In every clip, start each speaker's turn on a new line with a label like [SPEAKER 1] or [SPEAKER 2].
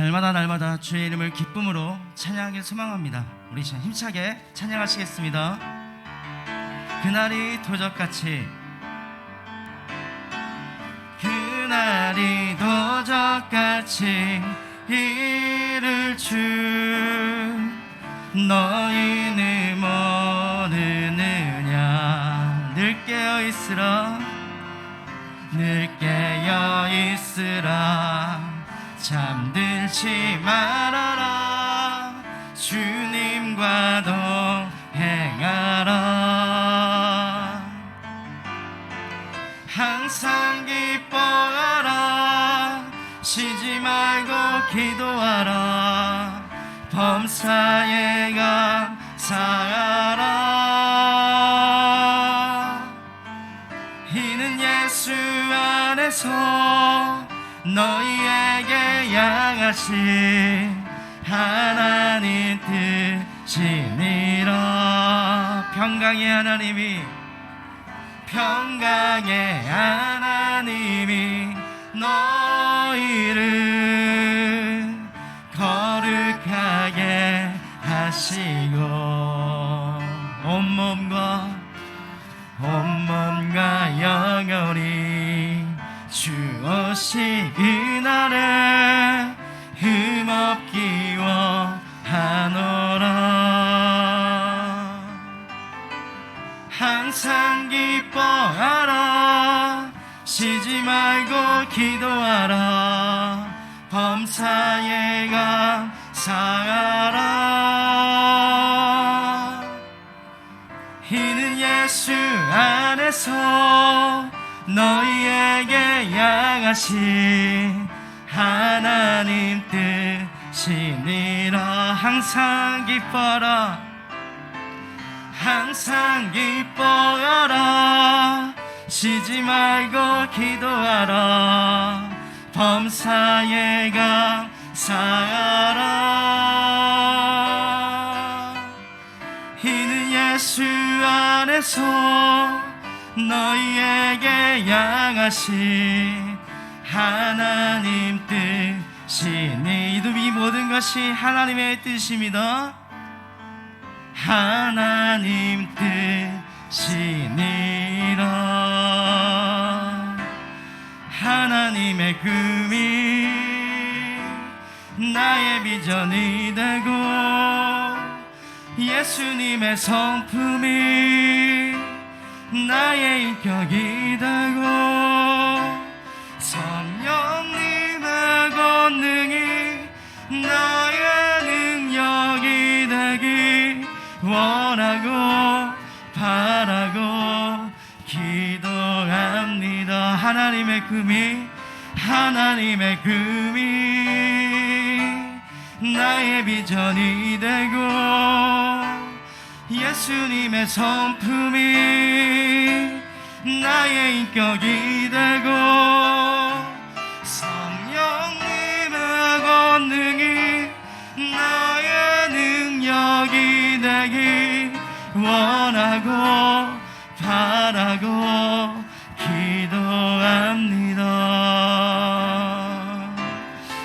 [SPEAKER 1] 날마다 주의 이름을 기쁨으로 찬양하길 소망합니다. 우리 힘차게 찬양하시겠습니다. 그날이 도적같이, 그날이 도적같이 이를 줄 너희는 모르느냐. 늘 깨어있으라, 늘 깨어있으라, 잠들지 말아라, 주님과 동행하라. 항상 기뻐하라, 쉬지 말고 기도하라, 범사에 감사하라. 이는 예수 안에서 너희에게 향하신 하나님 뜻이니라. 평강의 하나님이, 평강의 하나님이 너희를 거룩하게 하시고 온몸과 영혼이 주 오시기 날에 흠없기 원하노라. 항상 기뻐하라, 쉬지 말고 기도하라, 범사에 감사하라. 이는 예수 안에서 너희에게 향하신 하나님 뜻이니라. 항상 기뻐하라, 항상 기뻐하라, 쉬지 말고 기도하라, 범사에 감사하라. 이는 예수 안에서 너희에게 향하신 하나님 뜻이니. 이 모든 것이 하나님의 뜻입니다. 하나님 뜻이니라. 하나님의 꿈이 나의 비전이 되고, 예수님의 성품이 나의 인격이 되고, 성령님의 권능이 나의 능력이 되기 원하고 바라고 기도합니다. 하나님의 꿈이 나의 비전이 되고, 예수님의 성품이 나의 인격이 되고, 성령님의 권능이 나의 능력이 되기 원하고 바라고 기도합니다.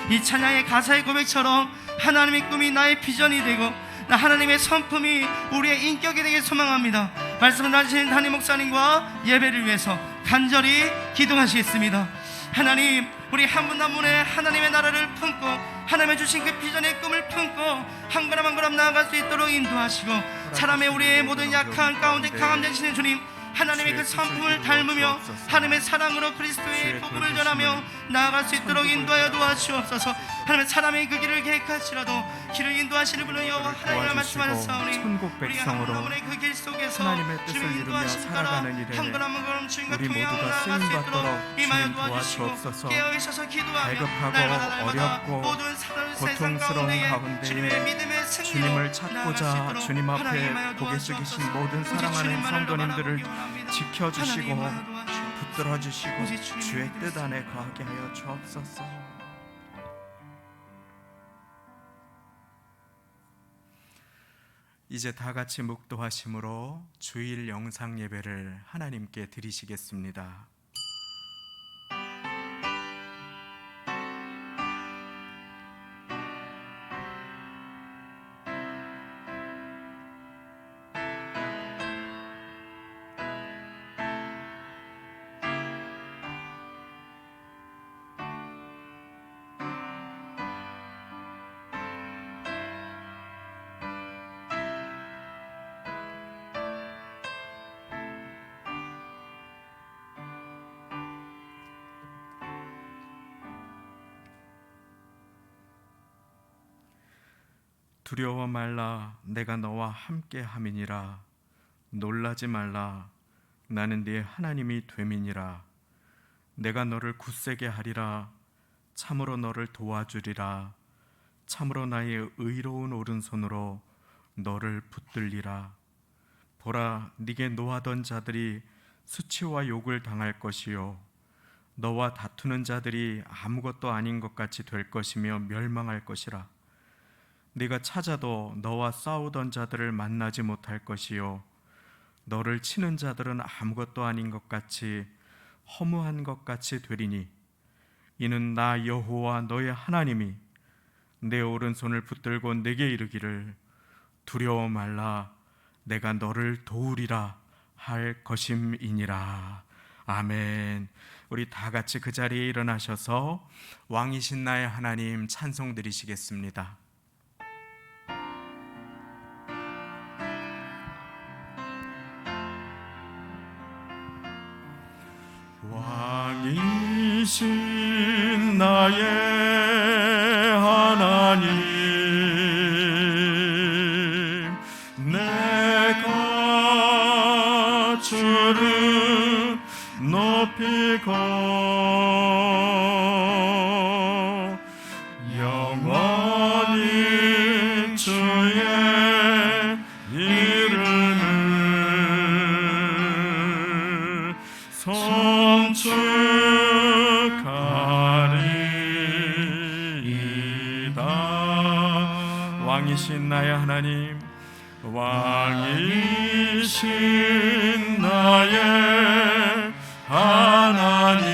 [SPEAKER 1] 이 찬양의 가사의 고백처럼 하나님의 꿈이 나의 비전이 되고, 나 하나님의 성품이 우리의 인격이 되길 소망합니다. 말씀을 나누신 담임 목사님과 예배를 위해서 간절히 기도하시겠습니다. 하나님, 우리 한 분 한 분의 하나님의 나라를 품고 하나님의 주신 그 비전의 꿈을 품고 한 걸음 한 걸음 나아갈 수 있도록 인도하시고, 사람의 우리의 모든 약한 가운데 강함 되시는 주님, 하나님의 그 성품을 닮으며 하나님의 사랑으로 그리스도의 복음을 전하며 나아갈 수 있도록 인도하여 도와주옵소서. 하나님의 사람의 그 길을 계획할지라도 길을 인도하시는 분은 여호와 하나님을 말씀하셨사오니,
[SPEAKER 2] 천국 백성으로
[SPEAKER 1] 그 길 속에서
[SPEAKER 2] 하나님의 뜻을 이루며 살아가는 일에 우리 모두가 쓰임받도록 주님 도와주옵소서. 배급하고 어렵고 고통스러운 가운데에 주님을 찾고자 주님 앞에 고개 숙이신 모든 사랑하는 성도님들을 지켜주시고 붙들어주시고 주의 뜻 안에 거하게 하여 주옵소서. 이제 다 같이 묵도하심으로 주일 영상 예배를 하나님께 드리시겠습니다. 두려워 말라, 내가 너와 함께 함이니라. 놀라지 말라, 나는 네 하나님이 됨이니라. 내가 너를 굳세게 하리라. 참으로 너를 도와주리라. 참으로 나의 의로운 오른손으로 너를 붙들리라. 보라, 네게 노하던 자들이 수치와 욕을 당할 것이요, 너와 다투는 자들이 아무것도 아닌 것 같이 될 것이며 멸망할 것이라. 네가 찾아도 너와 싸우던 자들을 만나지 못할 것이요, 너를 치는 자들은 아무것도 아닌 것 같이 허무한 것 같이 되리니, 이는 나 여호와 너의 하나님이 내 오른손을 붙들고 내게 이르기를 두려워 말라, 내가 너를 도우리라 할 것임이니라. 아멘. 우리 다 같이 그 자리에 일어나셔서 왕이신 나의 하나님 찬송 드리시겠습니다. 왕이신 나의 하나님, 내가 주를 높이고 영원히 주의 이름을 송축하리이다. 왕이신 나의 하나님, 왕이신 나의 하나님,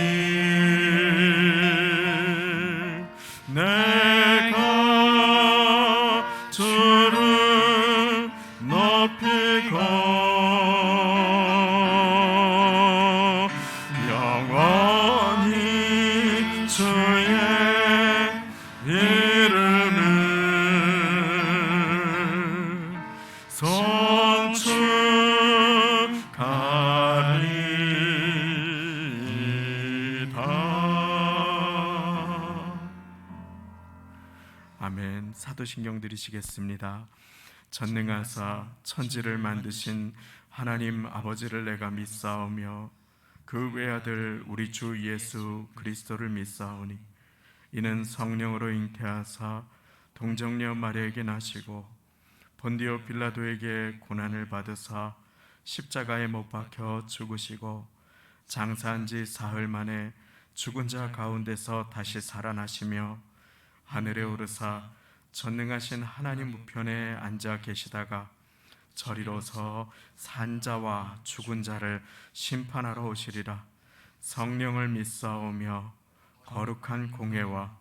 [SPEAKER 2] 내가 주를 높이고 영원히 주의 이름을 송축하리이다. 아멘. 사도신경 드리시겠습니다. 전능하사 천지를 만드신 하나님 아버지를 내가 믿사오며 그 외아들 우리 주 예수 그리스도를 믿사오니, 이는 성령으로 잉태하사 동정녀 마리아에게 나시고 본디오 빌라도에게 고난을 받으사 십자가에 못 박혀 죽으시고 장사한 지 사흘 만에 죽은 자 가운데서 다시 살아나시며 하늘에 오르사 전능하신 하나님 우편에 앉아 계시다가 저리로서 산자와 죽은 자를 심판하러 오시리라. 성령을 믿사오며 거룩한 공회와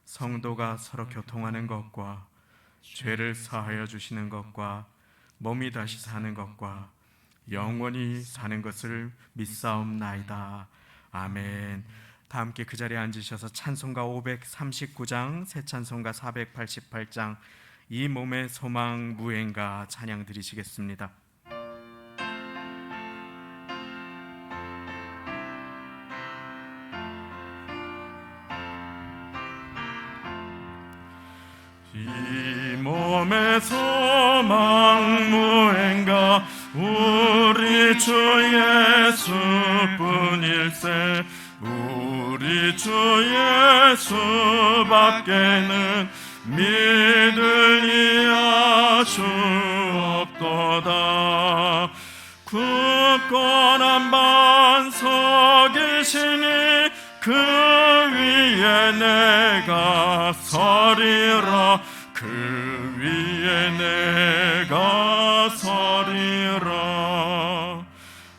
[SPEAKER 2] 성도가 서로 교통하는 것과 죄를 사하여 주시는 것과 몸이 다시 사는 것과 영원히 사는 것을 믿사옵나이다. 아멘. 다 함께 그 자리에 앉으셔서 찬송가 539장, 새 찬송가 488장 이 몸의 소망 무엔가 찬양 드리시겠습니다. 이 몸의 소망 무엔가 우리 주 예수뿐일세. 우리 주 예수밖에는 믿을 이야 주 없도다. 굳건한 반석이시니 그 위에 내가 서리라. 그 위에 내가 서리라.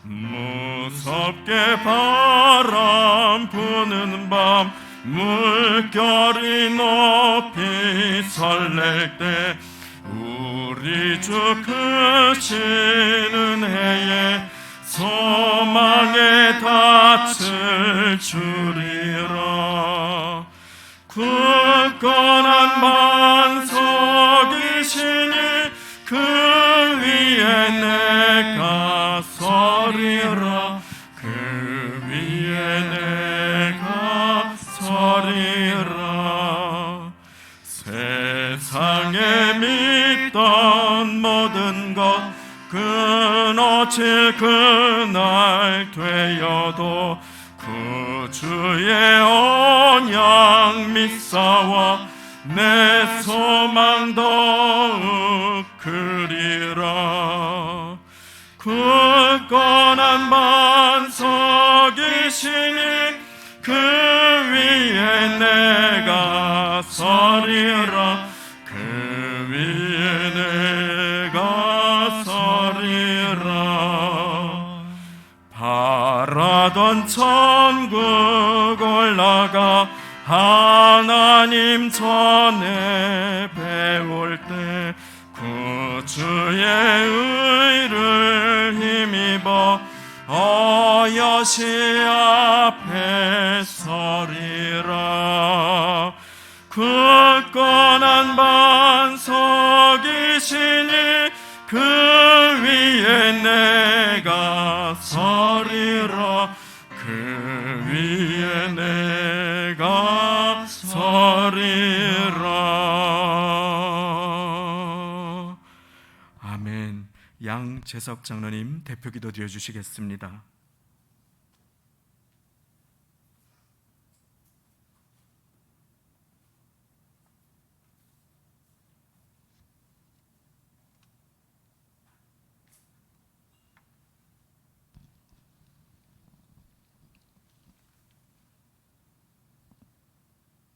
[SPEAKER 2] 무섭게 바람 부는 밤 물결이 높이 설렐 때 우리 주 크신 해에 소망의 닻을 주리라. 굳건한 반석이시니 그 위에 내가 서리라. 그 위에 내가 서리라. 세상의 무너질 그날 되어도 구주의 언약 믿사와 내 소망 더욱 크리라. 굳건한 반석이시니 그 위에 내가 서리라. 그 위에 내가 서리라. 바라던 천국 올라가 하나님 전에 배울 때 구주의 의를 힘입어 여시 앞에 서리라. 굳건한 반석이시니 그 위에 내가 서리라. 그 위에 내가 서리라. 아멘. 양재석 장로님 대표기도 드려주시겠습니다.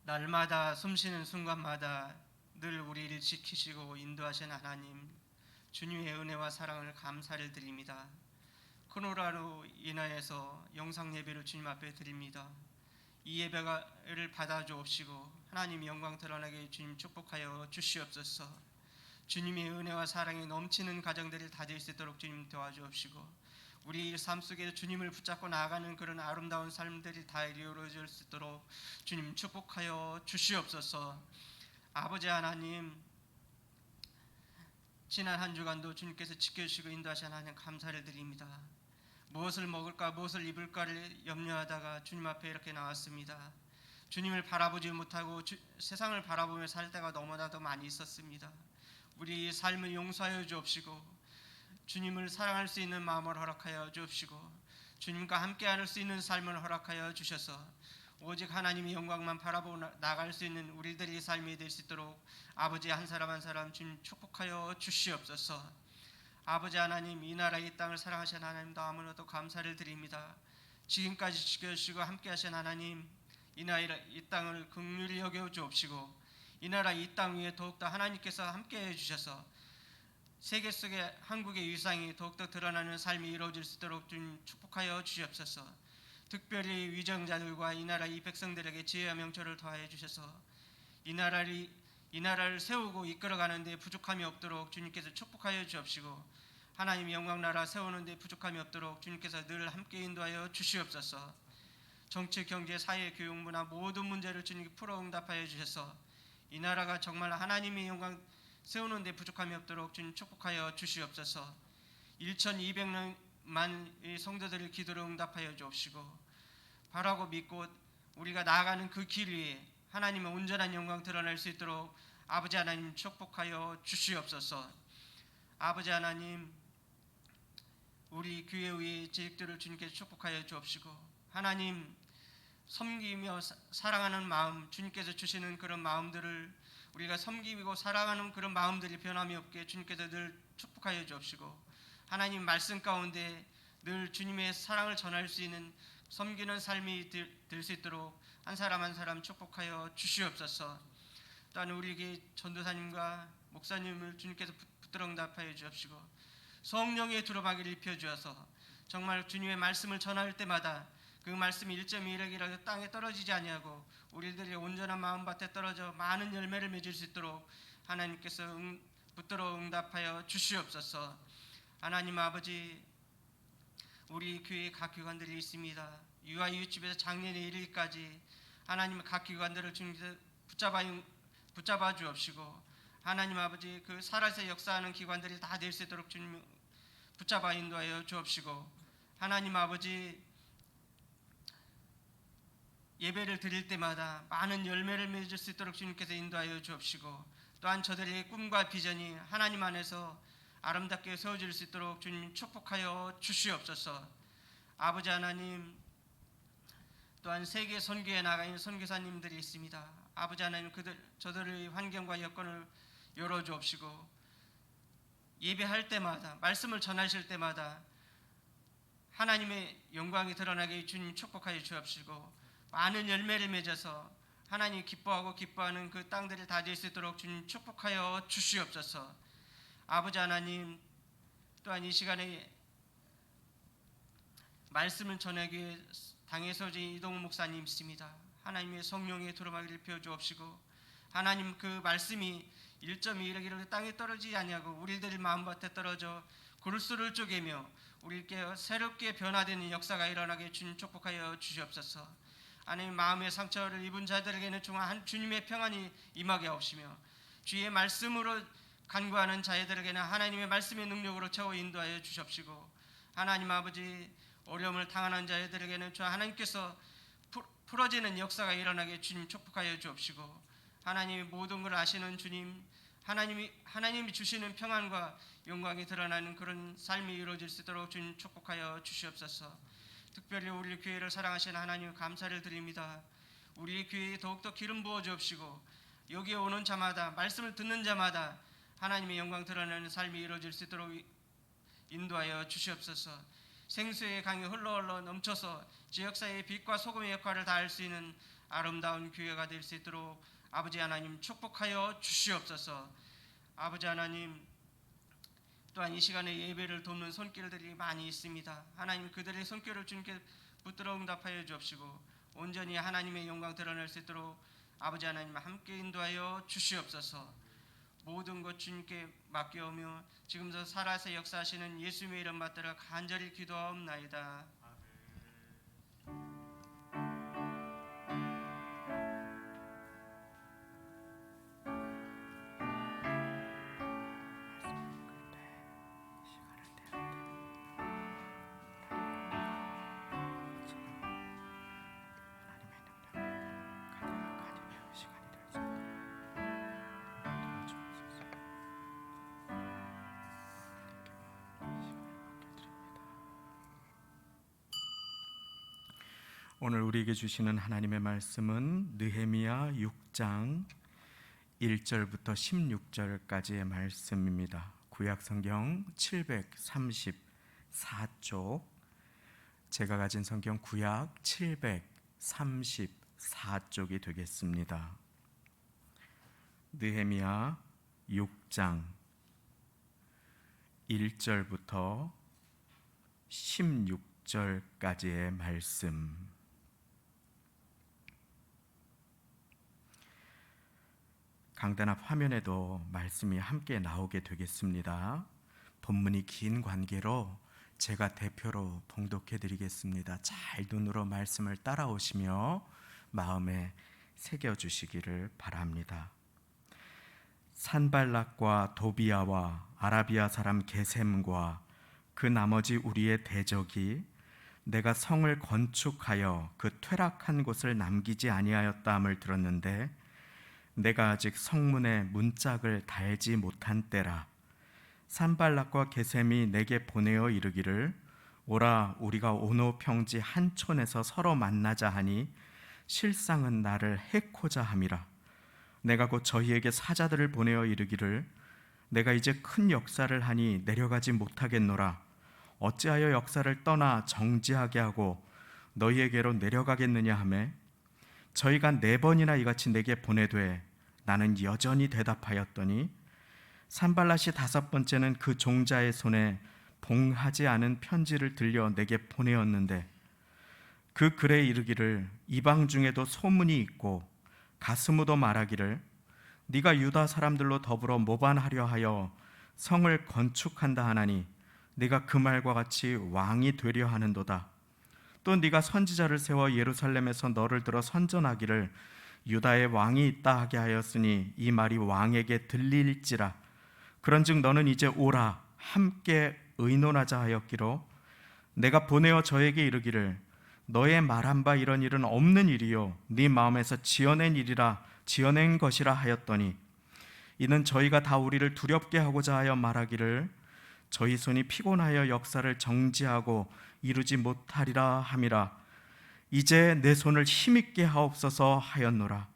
[SPEAKER 1] 날마다 숨쉬는 순간마다 늘 우리를 지키시고 인도하신 하나님, 주님의 은혜와 사랑을 감사를 드립니다. 코로나로 인하여서 영상 예배를 주님 앞에 드립니다. 이 예배를 받아 주옵시고 하나님 영광 드러나게 주님 축복하여 주시옵소서. 주님의 은혜와 사랑이 넘치는 가정들이 다 될 수 있도록 주님 도와주옵시고 우리 삶 속에 주님을 붙잡고 나아가는 그런 아름다운 삶들이 다 이루어질 수 있도록 주님 축복하여 주시옵소서. 아버지 하나님, 지난 한 주간도 주님께서 지켜주시고 인도하신 하나님 감사를 드립니다. 무엇을 먹을까 무엇을 입을까를 염려하다가 주님 앞에 이렇게 나왔습니다. 주님을 바라보지 못하고 세상을 바라보며 살 때가 너무나도 많이 있었습니다. 우리 삶을 용서하여 주옵시고 주님을 사랑할 수 있는 마음을 허락하여 주옵시고 주님과 함께 할 수 있는 삶을 허락하여 주셔서 오직 하나님의 영광만 바라보고 나갈 수 있는 우리들의 삶이 될 수 있도록 아버지 한 사람 한 사람 주님 축복하여 주시옵소서. 아버지 하나님, 이 나라 이 땅을 사랑하신 하나님 너무나도 감사를 드립니다. 지금까지 지켜주시고 함께 하신 하나님, 이 땅을 긍휼히 여겨 주옵시고 이 나라 이 땅 위에 더욱더 하나님께서 함께해 주셔서 세계 속에 한국의 위상이 더욱더 드러나는 삶이 이루어질 수 있도록 주님 축복하여 주시옵소서. 특별히 위정자들과 이 나라 이 백성들에게 지혜와 명철을 더하여 주셔서 이 나라를 세우고 이끌어가는 데 부족함이 없도록 주님께서 축복하여 주옵시고 하나님의 영광 나라 세우는 데 부족함이 없도록 주님께서 늘 함께 인도하여 주시옵소서. 정치, 경제, 사회, 교육, 문화 모든 문제를 주님께 풀어 응답하여 주셔서 이 나라가 정말 하나님의 영광 세우는 데 부족함이 없도록 주님 축복하여 주시옵소서. 1,200만 성도들의 기도를 응답하여 주옵시고 바라고 믿고 우리가 나아가는 그 길 위에 하나님의 온전한 영광 드러날 수 있도록 아버지 하나님 축복하여 주시옵소서. 아버지 하나님, 우리 교회 위의 재직들을 주님께서 축복하여 주옵시고 하나님, 섬기며 사랑하는 마음, 주님께서 주시는 그런 마음들을 우리가 섬기고 사랑하는 그런 마음들이 변함이 없게 주님께서 늘 축복하여 주옵시고 하나님 말씀 가운데 늘 주님의 사랑을 전할 수 있는 섬기는 삶이 될 수 있도록 한 사람 한 사람 축복하여 주시옵소서. 또한 우리에게 전도사님과 목사님을 주님께서 붙들어 응답하여 주옵시고 성령의 두루마기를 입혀주어서 정말 주님의 말씀을 전할 때마다 그 말씀이 1.1핵이라도 땅에 떨어지지 아니하고 우리들의 온전한 마음밭에 떨어져 많은 열매를 맺을 수 있도록 하나님께서 붙들어 응답하여 주시옵소서. 하나님 아버지, 우리 교회 각 기관들이 있습니다. 유아 이웃집에서 작년에 이르기까지 하나님 각 기관들을 주님께서 붙잡아 주옵시고 하나님 아버지, 그 살아서 역사하는 기관들이 다 될 수 있도록 주님 붙잡아 인도하여 주옵시고 하나님 아버지, 예배를 드릴 때마다 많은 열매를 맺을 수 있도록 주님께서 인도하여 주옵시고 또한 저들의 꿈과 비전이 하나님 안에서
[SPEAKER 3] 아름답게 세워질 수 있도록 주님 축복하여 주시옵소서. 아버지 하나님, 또한 세계 선교에 나가 있는 선교사님들이 있습니다. 아버지 하나님, 저들의 환경과 여건을 열어주옵시고 예배할 때마다, 말씀을 전하실 때마다 하나님의 영광이 드러나게 주님 축복하여 주옵시고 많은 열매를 맺어서 하나님 기뻐하는 그 땅들을 다질 수 있도록 주님 축복하여 주시옵소서. 아버지 하나님, 또한 이 시간에 말씀을 전하기 위해 당의 소지 이동훈 목사님 있습니다. 하나님의 성령의 두루마기를 피워주옵시고 하나님, 그 말씀이 1.2 땅에 떨어지지 아니하고 우리들 마음밭에 떨어져 골수를 쪼개며 우리께 새롭게 변화되는 역사가 일어나게 주님 축복하여 주시옵소서. 하나님, 마음의 상처를 입은 자들에게는 주님의 평안이 임하게 하옵시며 주의 말씀으로 간구하는 자들에게는 하나님의 말씀의 능력으로 채워 인도하여 주시옵시고 하나님 아버지, 어려움을 당하는 자들에게는 주 하나님께서 풀어지는 역사가 일어나게 주님 축복하여 주옵시고 하나님의 모든 걸 아시는 주님, 하나님이 주시는 평안과 영광이 드러나는 그런 삶이 이루어질 수 있도록 주님 축복하여 주시옵소서. 특별히 우리 교회를 사랑하시는 하나님 감사를 드립니다. 우리 교회에 더욱더 기름 부어 주옵시고 여기에 오는 자마다, 말씀을 듣는 자마다 하나님의 영광 드러나는 삶이 이루어질 수 있도록 인도하여 주시옵소서. 생수의 강이 흘러 넘쳐서 지역사회의 빛과 소금의 역할을 다할 수 있는 아름다운 교회가 될 수 있도록 아버지 하나님 축복하여 주시옵소서. 아버지 하나님, 또한 이 시간에 예배를 돕는 손길들이 많이 있습니다. 하나님, 그들의 손길을 주님께 붙들어 응답하여 주옵시고 온전히 하나님의 영광 드러낼 수 있도록 아버지 하나님 함께 인도하여 주시옵소서. 모든 것 주님께 맡겨오며 지금도 살아서 역사하시는 예수님의 이름 받들어 간절히 기도하옵나이다.
[SPEAKER 2] 오늘 우리에게 주시는 하나님의 말씀은 느헤미야 6장 1절부터 16절까지의 말씀입니다. 구약 성경 734쪽, 제가 가진 성경 구약 734쪽이 되겠습니다. 느헤미야 6장 1절부터 16절까지의 말씀. 강단 앞 화면에도 말씀이 함께 나오게 되겠습니다. 본문이 긴 관계로 제가 대표로 봉독해 드리겠습니다. 잘 눈으로 말씀을 따라오시며 마음에 새겨 주시기를 바랍니다. 산발락과 도비아와 아라비아 사람 게셈과 그 나머지 우리의 대적이 내가 성을 건축하여 그 퇴락한 곳을 남기지 아니하였다함을 들었는데 내가 아직 성문에 문짝을 달지 못한 때라. 산발락과 게셈이 내게 보내어 이르기를 오라, 우리가 오노 평지 한 촌에서 서로 만나자 하니 실상은 나를 해코자 함이라. 내가 곧 저희에게 사자들을 보내어 이르기를 내가 이제 큰 역사를 하니 내려가지 못하겠노라. 어찌하여 역사를 떠나 정지하게 하고 너희에게로 내려가겠느냐 하매 저희가 4번이나 이같이 내게 보내되 나는 여전히 대답하였더니 산발랏이 5번째는 그 종자의 손에 봉하지 않은 편지를 들려 내게 보내었는데 그 글에 이르기를 이방 중에도 소문이 있고 가스무도 말하기를 네가 유다 사람들로 더불어 모반하려 하여 성을 건축한다 하나니 네가 그 말과 같이 왕이 되려 하는도다. 또 네가 선지자를 세워 예루살렘에서 너를 들어 선전하기를 유다의 왕이 있다 하게 하였으니 이 말이 왕에게 들릴지라. 그런즉 너는 이제 오라 함께 의논하자 하였기로 내가 보내어 저에게 이르기를 너의 말한 바 이런 일은 없는 일이요 네 마음에서 지어낸 일이라 지어낸 것이라 하였더니 이는 저희가 다 우리를 두렵게 하고자 하여 말하기를 저희 손이 피곤하여 역사를 정지하고 이루지 못하리라 함이라. 이제 내 손을 힘있게 하옵소서 하였노라.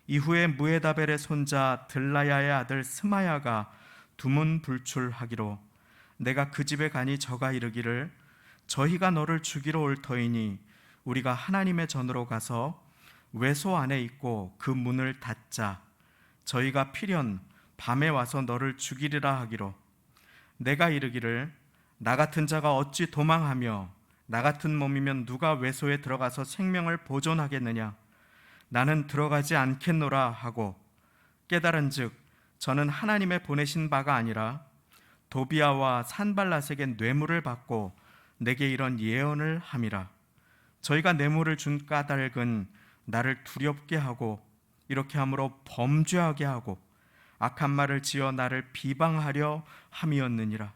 [SPEAKER 2] 이후에 무에다벨의 손자 들라야의 아들 스마야가 두문불출하기로 내가 그 집에 가니 저가 이르기를 저희가 너를 죽이러 올 터이니 우리가 하나님의 전으로 가서 외소 안에 있고 그 문을 닫자. 저희가 필연 밤에 와서 너를 죽이리라 하기로 내가 이르기를 나 같은 자가 어찌 도망하며 나 같은 몸이면 누가 외소에 들어가서 생명을 보존하겠느냐. 나는 들어가지 않겠노라 하고 깨달은즉 저는 하나님의 보내신 바가 아니라 도비아와 산발랏에게 뇌물을 받고 내게 이런 예언을 함이라. 저희가 뇌물을 준 까닭은 나를 두렵게 하고 이렇게 함으로 범죄하게 하고 악한 말을 지어 나를 비방하려 함이었느니라.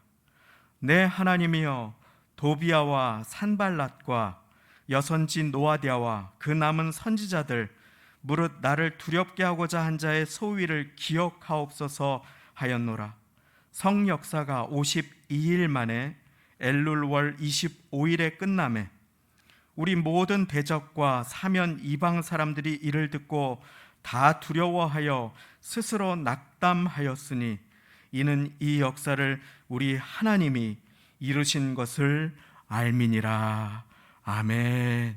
[SPEAKER 2] 내 하나님이여, 도비아와 산발랏과 여선지 노아디아와 그 남은 선지자들 무릇 나를 두렵게 하고자 한 자의 소위를 기억하옵소서 하였노라. 성 역사가 52일 만에 엘룰월 25일에 끝나매 우리 모든 대적과 사면 이방 사람들이 이를 듣고 다 두려워하여 스스로 낙담하였으니 이는 이 역사를 우리 하나님이 이루신 것을 알미니라. 아멘.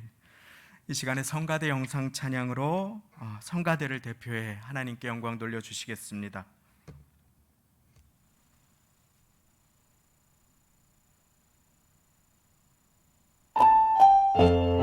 [SPEAKER 2] 이 시간에 성가대 영상 찬양으로 성가대를 대표해 하나님께 영광 돌려주시겠습니다.
[SPEAKER 4] 주님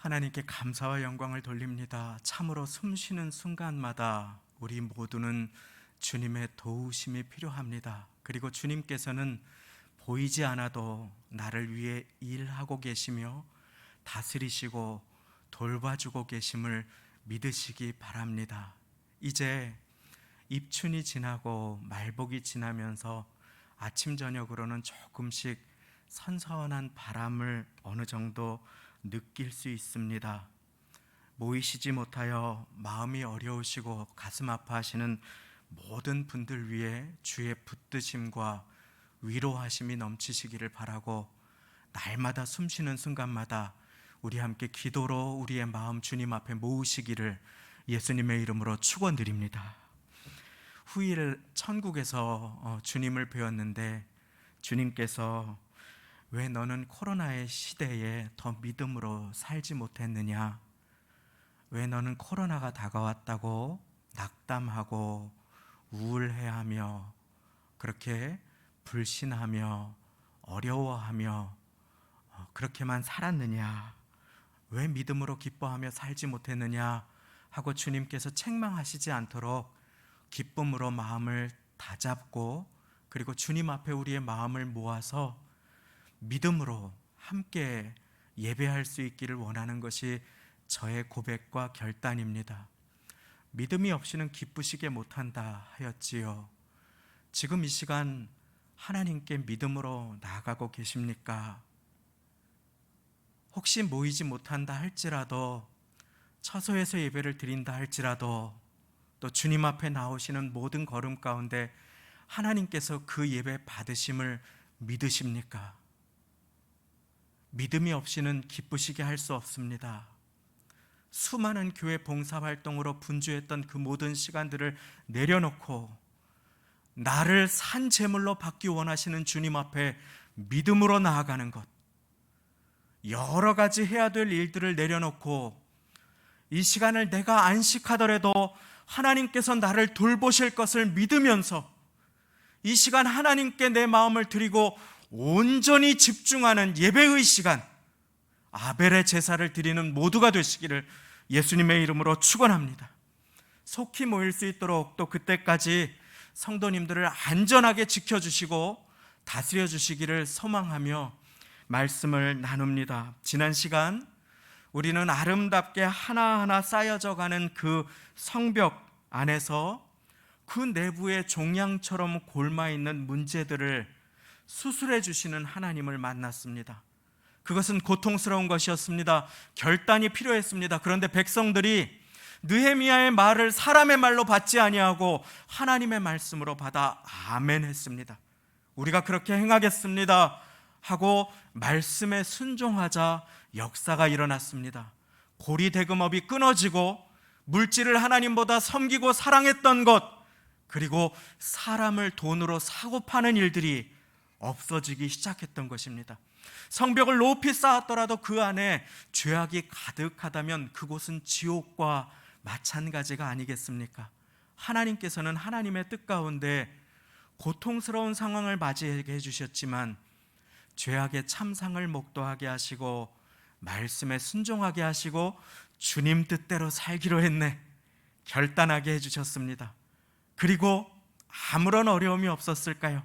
[SPEAKER 2] 하나님께 감사와 영광을 돌립니다. 참으로 숨쉬는 순간마다 우리 모두는 주님의 도우심이 필요합니다. 그리고 주님께서는 보이지 않아도 나를 위해 일하고 계시며 다스리시고 돌봐주고 계심을 믿으시기 바랍니다. 이제 입춘이 지나고 말복이 지나면서 아침 저녁으로는 조금씩 선선한 바람을 어느 정도 느낄 수 있습니다. 모이시지 못하여 마음이 어려우시고 가슴 아파하시는 모든 분들 위해 주의 붙드심과 위로하심이 넘치시기를 바라고, 날마다 숨쉬는 순간마다 우리 함께 기도로 우리의 마음 주님 앞에 모으시기를 예수님의 이름으로 축원드립니다. 후일 천국에서 주님을 배웠는데, 주님께서 왜 너는 코로나의 시대에 더 믿음으로 살지 못했느냐? 왜 너는 코로나가 다가왔다고 낙담하고 우울해하며 그렇게 불신하며 어려워하며 그렇게만 살았느냐? 왜 믿음으로 기뻐하며 살지 못했느냐? 하고 주님께서 책망하시지 않도록 기쁨으로 마음을 다잡고, 그리고 주님 앞에 우리의 마음을 모아서 믿음으로 함께 예배할 수 있기를 원하는 것이 저의 고백과 결단입니다. 믿음이 없이는 기쁘시게 못한다 하였지요. 지금 이 시간 하나님께 믿음으로 나아가고 계십니까? 혹시 모이지 못한다 할지라도, 처소에서 예배를 드린다 할지라도, 또 주님 앞에 나오시는 모든 걸음 가운데 하나님께서 그 예배 받으심을 믿으십니까? 믿음이 없이는 기쁘시게 할 수 없습니다. 수많은 교회 봉사활동으로 분주했던 그 모든 시간들을 내려놓고 나를 산 제물로 받기 원하시는 주님 앞에 믿음으로 나아가는 것, 여러 가지 해야 될 일들을 내려놓고 이 시간을 내가 안식하더라도 하나님께서 나를 돌보실 것을 믿으면서 이 시간 하나님께 내 마음을 드리고 온전히 집중하는 예배의 시간, 아벨의 제사를 드리는 모두가 되시기를 예수님의 이름으로 축원합니다. 속히 모일 수 있도록 또 그때까지 성도님들을 안전하게 지켜주시고 다스려 주시기를 소망하며 말씀을 나눕니다. 지난 시간 우리는 아름답게 하나하나 쌓여져 가는 그 성벽 안에서 그 내부에 종양처럼 골마있는 문제들을 수술해 주시는 하나님을 만났습니다. 그것은 고통스러운 것이었습니다. 결단이 필요했습니다. 그런데 백성들이 느헤미야의 말을 사람의 말로 받지 아니하고 하나님의 말씀으로 받아 아멘 했습니다. 우리가 그렇게 행하겠습니다 하고 말씀에 순종하자 역사가 일어났습니다. 고리대금업이 끊어지고 물질을 하나님보다 섬기고 사랑했던 것, 그리고 사람을 돈으로 사고 파는 일들이 없어지기 시작했던 것입니다. 성벽을 높이 쌓았더라도 그 안에 죄악이 가득하다면 그곳은 지옥과 마찬가지가 아니겠습니까? 하나님께서는 하나님의 뜻 가운데 고통스러운 상황을 맞이하게 해주셨지만 죄악의 참상을 목도하게 하시고 말씀에 순종하게 하시고 주님 뜻대로 살기로 했네, 결단하게 해주셨습니다. 그리고 아무런 어려움이 없었을까요?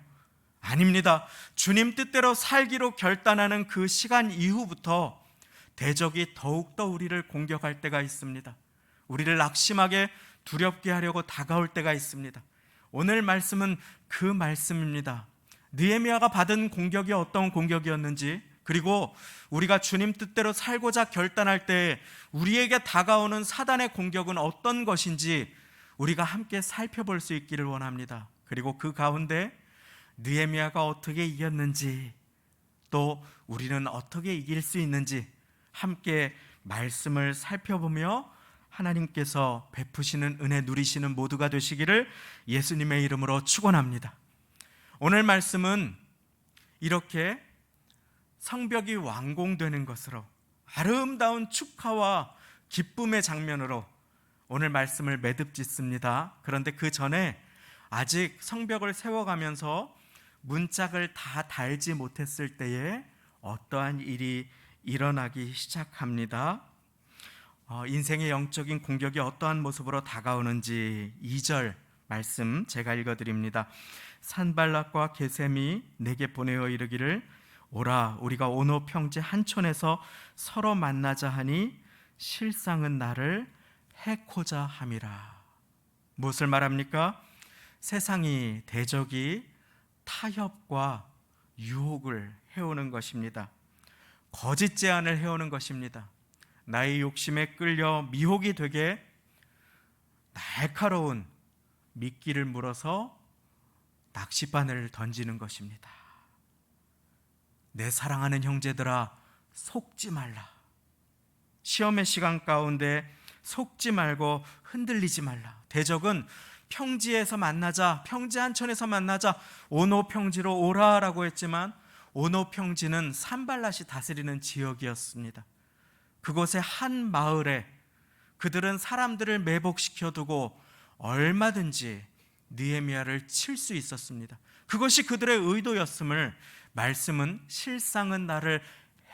[SPEAKER 2] 아닙니다. 주님 뜻대로 살기로 결단하는 그 시간 이후부터 대적이 더욱더 우리를 공격할 때가 있습니다. 우리를 낙심하게 두렵게 하려고 다가올 때가 있습니다. 오늘 말씀은 그 말씀입니다. 느헤미야가 받은 공격이 어떤 공격이었는지, 그리고 우리가 주님 뜻대로 살고자 결단할 때 우리에게 다가오는 사단의 공격은 어떤 것인지 우리가 함께 살펴볼 수 있기를 원합니다. 그리고 그 가운데 느헤미야가 어떻게 이겼는지, 또 우리는 어떻게 이길 수 있는지 함께 말씀을 살펴보며 하나님께서 베푸시는 은혜 누리시는 모두가 되시기를 예수님의 이름으로 축원합니다. 오늘 말씀은 이렇게 성벽이 완공되는 것으로 아름다운 축하와 기쁨의 장면으로 오늘 말씀을 매듭짓습니다. 그런데 그 전에 아직 성벽을 세워가면서 문짝을 다 달지 못했을 때에 어떠한 일이 일어나기 시작합니다. 인생의 영적인 공격이 어떠한 모습으로 다가오는지 2절 말씀 제가 읽어드립니다. 산발락과 게셈이 내게 보내어 이르기를 오라 우리가 오노 평지 한촌에서 서로 만나자 하니 실상은 나를 해코자 함이라. 무엇을 말합니까? 세상이 대적이 타협과 유혹을 해오는 것입니다. 거짓 제안을 해오는 것입니다. 나의 욕심에 끌려 미혹이 되게 날카로운 미끼를 물어서 낚싯바늘을 던지는 것입니다. 내 사랑하는 형제들아, 속지 말라. 시험의 시간 가운데 속지 말고 흔들리지 말라. 대적은 평지에서 만나자, 평지 한천에서 만나자, 오노 평지로 오라라고 했지만 오노 평지는 산발랏이 다스리는 지역이었습니다. 그곳의 한 마을에 그들은 사람들을 매복시켜두고 얼마든지 느헤미야를 칠 수 있었습니다. 그것이 그들의 의도였음을 말씀은 실상은 나를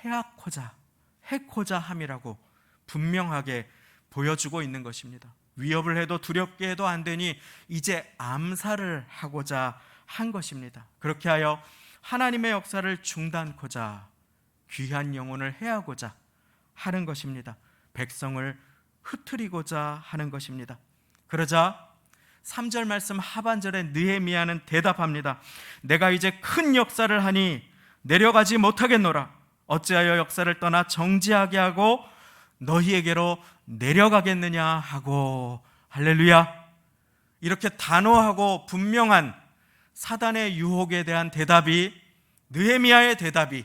[SPEAKER 2] 해코자 함이라고 분명하게 보여주고 있는 것입니다. 위협을 해도 두렵게 해도 안 되니 이제 암살을 하고자 한 것입니다. 그렇게 하여 하나님의 역사를 중단코자 귀한 영혼을 해하고자 하는 것입니다. 백성을 흩트리고자 하는 것입니다. 그러자 3절 말씀 하반절에 느헤미야는 대답합니다. 내가 이제 큰 역사를 하니 내려가지 못하겠노라. 어찌하여 역사를 떠나 정지하게 하고 너희에게로 내려가겠느냐 하고. 할렐루야. 이렇게 단호하고 분명한 사단의 유혹에 대한 대답이, 느헤미야의 대답이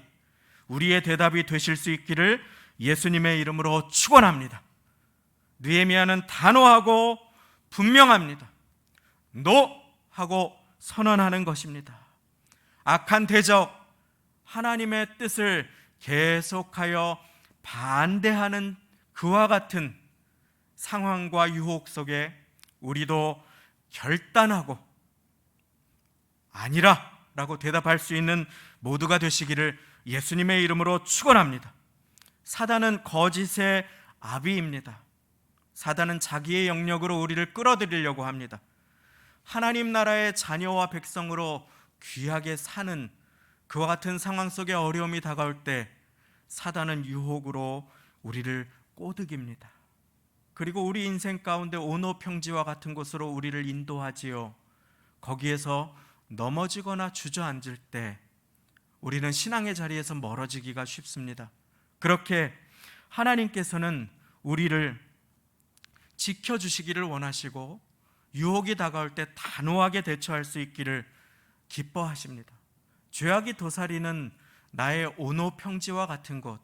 [SPEAKER 2] 우리의 대답이 되실 수 있기를 예수님의 이름으로 축원합니다. 느헤미야는 단호하고 분명합니다. 노! 하고 선언하는 것입니다. 악한 대적, 하나님의 뜻을 계속하여 반대하는 그와 같은 상황과 유혹 속에 우리도 결단하고 아니라 라고 대답할 수 있는 모두가 되시기를 예수님의 이름으로 축원합니다. 사단은 거짓의 아비입니다. 사단은 자기의 영역으로 우리를 끌어들이려고 합니다. 하나님 나라의 자녀와 백성으로 귀하게 사는 그와 같은 상황 속에 어려움이 다가올 때 사단은 유혹으로 우리를 꼬드깁니다. 그리고 우리 인생 가운데 오노 평지와 같은 곳으로 우리를 인도하지요. 거기에서 넘어지거나 주저앉을 때 우리는 신앙의 자리에서 멀어지기가 쉽습니다. 그렇게 하나님께서는 우리를 지켜주시기를 원하시고 유혹이 다가올 때 단호하게 대처할 수 있기를 기뻐하십니다. 죄악이 도사리는 나의 오노 평지와 같은 곳,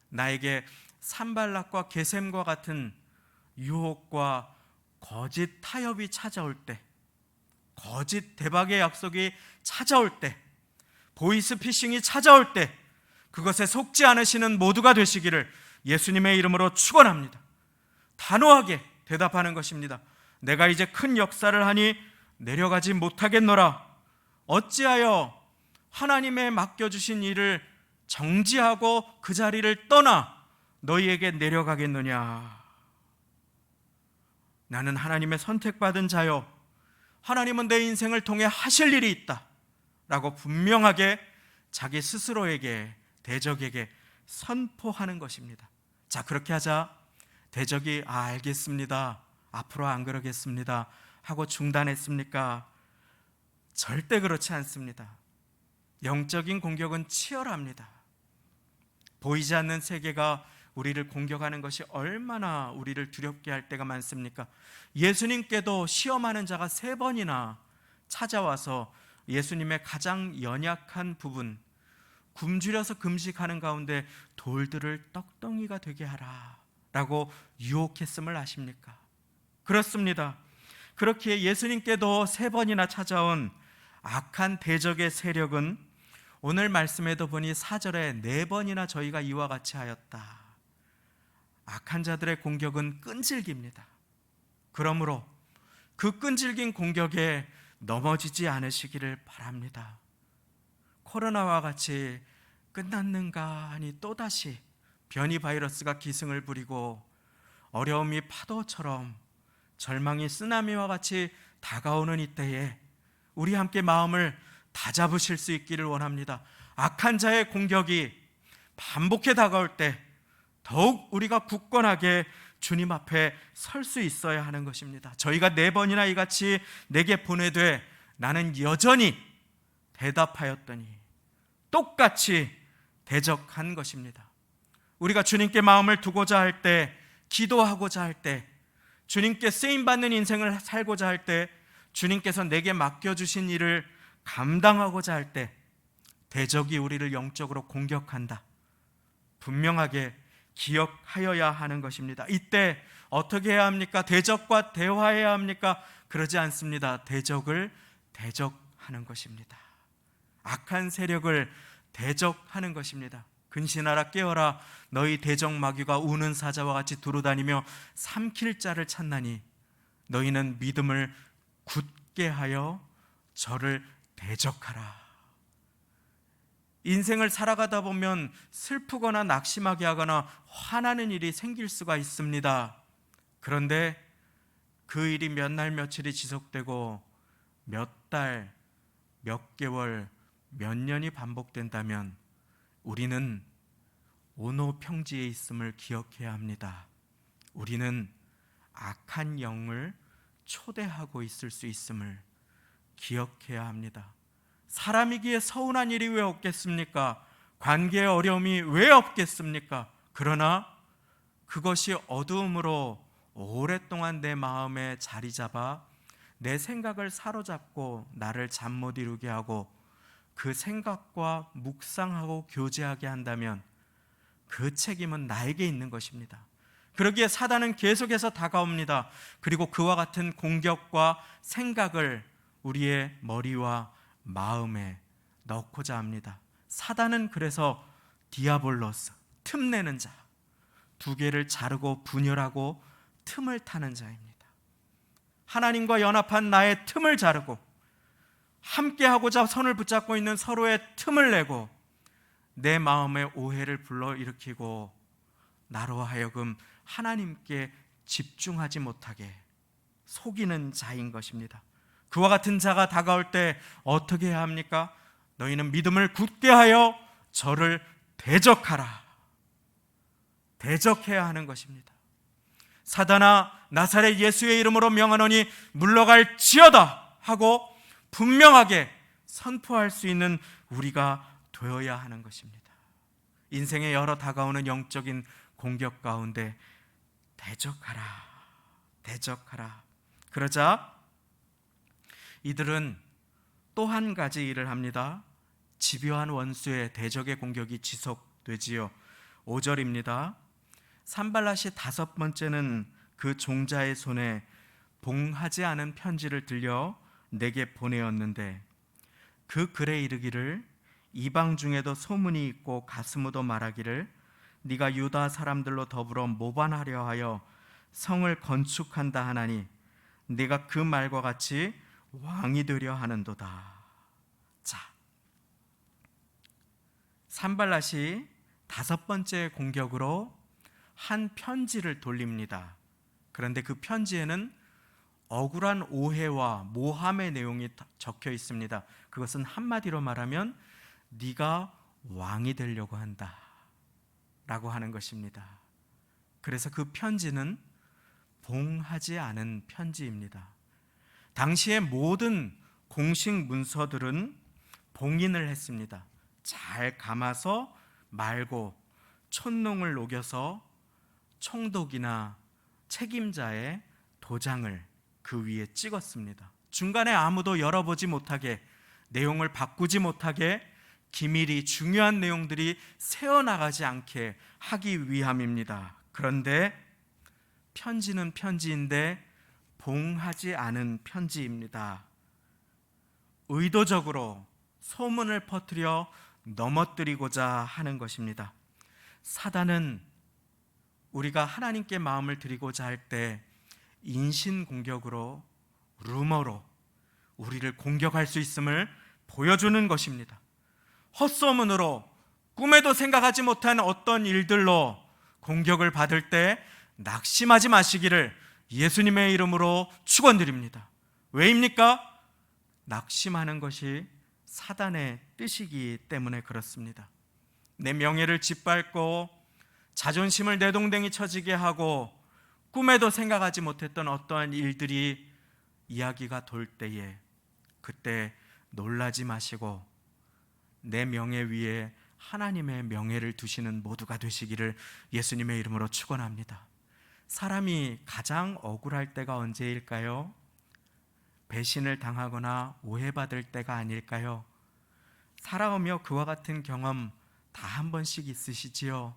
[SPEAKER 2] 나에게 산발락과 게셈과 같은 유혹과 거짓 타협이 찾아올 때, 거짓 대박의 약속이 찾아올 때, 보이스피싱이 찾아올 때 그것에 속지 않으시는 모두가 되시기를 예수님의 이름으로 축원합니다. 단호하게 대답하는 것입니다. 내가 이제 큰 역사를 하니 내려가지 못하겠노라. 어찌하여 하나님의 맡겨주신 일을 정지하고 그 자리를 떠나 너희에게 내려가겠느냐. 나는 하나님의 선택받은 자요, 하나님은 내 인생을 통해 하실 일이 있다 라고 분명하게 자기 스스로에게, 대적에게 선포하는 것입니다. 자, 그렇게 하자 대적이 알겠습니다, 앞으로 안 그러겠습니다 하고 중단했습니까? 절대 그렇지 않습니다. 영적인 공격은 치열합니다. 보이지 않는 세계가 우리를 공격하는 것이 얼마나 우리를 두렵게 할 때가 많습니까? 예수님께도 시험하는 자가 3번이나 찾아와서 예수님의 가장 연약한 부분, 굶주려서 금식하는 가운데 돌들을 떡덩이가 되게 하라 라고 유혹했음을 아십니까? 그렇습니다. 그렇게 예수님께도 3번이나 찾아온 악한 대적의 세력은 오늘 말씀에도 보니 4절에 4번이나 저희가 이와 같이 하였다. 악한 자들의 공격은 끈질깁니다. 그러므로 그 끈질긴 공격에 넘어지지 않으시기를 바랍니다. 코로나와 같이 끝났는가 하니 또다시 변이 바이러스가 기승을 부리고 어려움이 파도처럼 절망이 쓰나미와 같이 다가오는 이때에 우리 함께 마음을 다잡으실 수 있기를 원합니다. 악한 자의 공격이 반복해 다가올 때 더욱 우리가 굳건하게 주님 앞에 설 수 있어야 하는 것입니다. 저희가 4번이나 이같이 내게 보내되 나는 여전히 대답하였더니 똑같이 대적한 것입니다. 우리가 주님께 마음을 두고자 할 때, 기도하고자 할 때, 주님께 쓰임받는 인생을 살고자 할 때, 주님께서 내게 맡겨주신 일을 감당하고자 할 때 대적이 우리를 영적으로 공격한다, 분명하게 기억하여야 하는 것입니다. 이때 어떻게 해야 합니까? 대적과 대화해야 합니까? 그러지 않습니다. 대적을 대적하는 것입니다. 악한 세력을 대적하는 것입니다. 근신하라 깨어라, 너희 대적 마귀가 우는 사자와 같이 두루다니며 삼킬 자를 찾나니 너희는 믿음을 굳게 하여 저를 대적하라. 인생을 살아가다 보면 슬프거나 낙심하게 하거나 화나는 일이 생길 수가 있습니다. 그런데 그 일이 몇 날 며칠이 지속되고 몇 달, 몇 개월, 몇 년이 반복된다면 우리는 온오평지에 있음을 기억해야 합니다. 우리는 악한 영을 초대하고 있을 수 있음을 기억해야 합니다. 사람이기에 서운한 일이 왜 없겠습니까? 관계의 어려움이 왜 없겠습니까? 그러나 그것이 어두움으로 오랫동안 내 마음에 자리 잡아 내 생각을 사로잡고 나를 잠 못 이루게 하고 그 생각과 묵상하고 교제하게 한다면 그 책임은 나에게 있는 것입니다. 그러기에 사단은 계속해서 다가옵니다. 그리고 그와 같은 공격과 생각을 우리의 머리와 마음에 넣고자 합니다. 사단은 그래서 디아볼로스, 틈내는 자, 두 개를 자르고 분열하고 틈을 타는 자입니다. 하나님과 연합한 나의 틈을 자르고 함께하고자 손을 붙잡고 있는 서로의 틈을 내고 내 마음의 오해를 불러일으키고 나로 하여금 하나님께 집중하지 못하게 속이는 자인 것입니다. 그와 같은 자가 다가올 때 어떻게 해야 합니까? 너희는 믿음을 굳게 하여 저를 대적하라. 대적해야 하는 것입니다. 사단아, 나사렛 예수의 이름으로 명하노니 물러갈지어다 하고 분명하게 선포할 수 있는 우리가 되어야 하는 것입니다. 인생의 여러 다가오는 영적인 공격 가운데 대적하라, 대적하라. 그러자 이들은 또 한 가지 일을 합니다. 집요한 원수의 대적의 공격이 지속되지요. 5절입니다. 산발랏이 5번째는 그 종자의 손에 봉하지 않은 편지를 들려 내게 보내었는데 그 글에 이르기를 이방 중에도 소문이 있고 가스무도 말하기를 네가 유다 사람들로 더불어 모반하려 하여 성을 건축한다 하나니 네가 그 말과 같이 왕이 되려 하는도다. 자, 산발랏이 5번째 공격으로 한 편지를 돌립니다. 그런데 그 편지에는 억울한 오해와 모함의 내용이 적혀 있습니다. 그것은 한마디로 말하면 네가 왕이 되려고 한다 라고 하는 것입니다. 그래서 그 편지는 봉하지 않은 편지입니다. 당시의 모든 공식 문서들은 봉인을 했습니다. 잘 감아서 말고 촛농을 녹여서 총독이나 책임자의 도장을 그 위에 찍었습니다. 중간에 아무도 열어보지 못하게, 내용을 바꾸지 못하게 기밀이, 중요한 내용들이 새어나가지 않게 하기 위함입니다. 그런데 편지는 편지인데 봉하지 않은 편지입니다. 의도적으로 소문을 퍼뜨려 넘어뜨리고자 하는 것입니다. 사단은 우리가 하나님께 마음을 드리고자 할 때 인신공격으로, 루머로 우리를 공격할 수 있음을 보여주는 것입니다. 헛소문으로, 꿈에도 생각하지 못한 어떤 일들로 공격을 받을 때 낙심하지 마시기를 예수님의 이름으로 축원드립니다. 왜입니까? 낙심하는 것이 사단의 뜻이기 때문에 그렇습니다. 내 명예를 짓밟고 자존심을 내동댕이 쳐지게 하고 꿈에도 생각하지 못했던 어떠한 일들이 이야기가 돌 때에 그때 놀라지 마시고 내 명예 위에 하나님의 명예를 두시는 모두가 되시기를 예수님의 이름으로 축원합니다. 사람이 가장 억울할 때가 언제일까요? 배신을 당하거나 오해받을 때가 아닐까요? 살아오며 그와 같은 경험 다 한 번씩 있으시지요?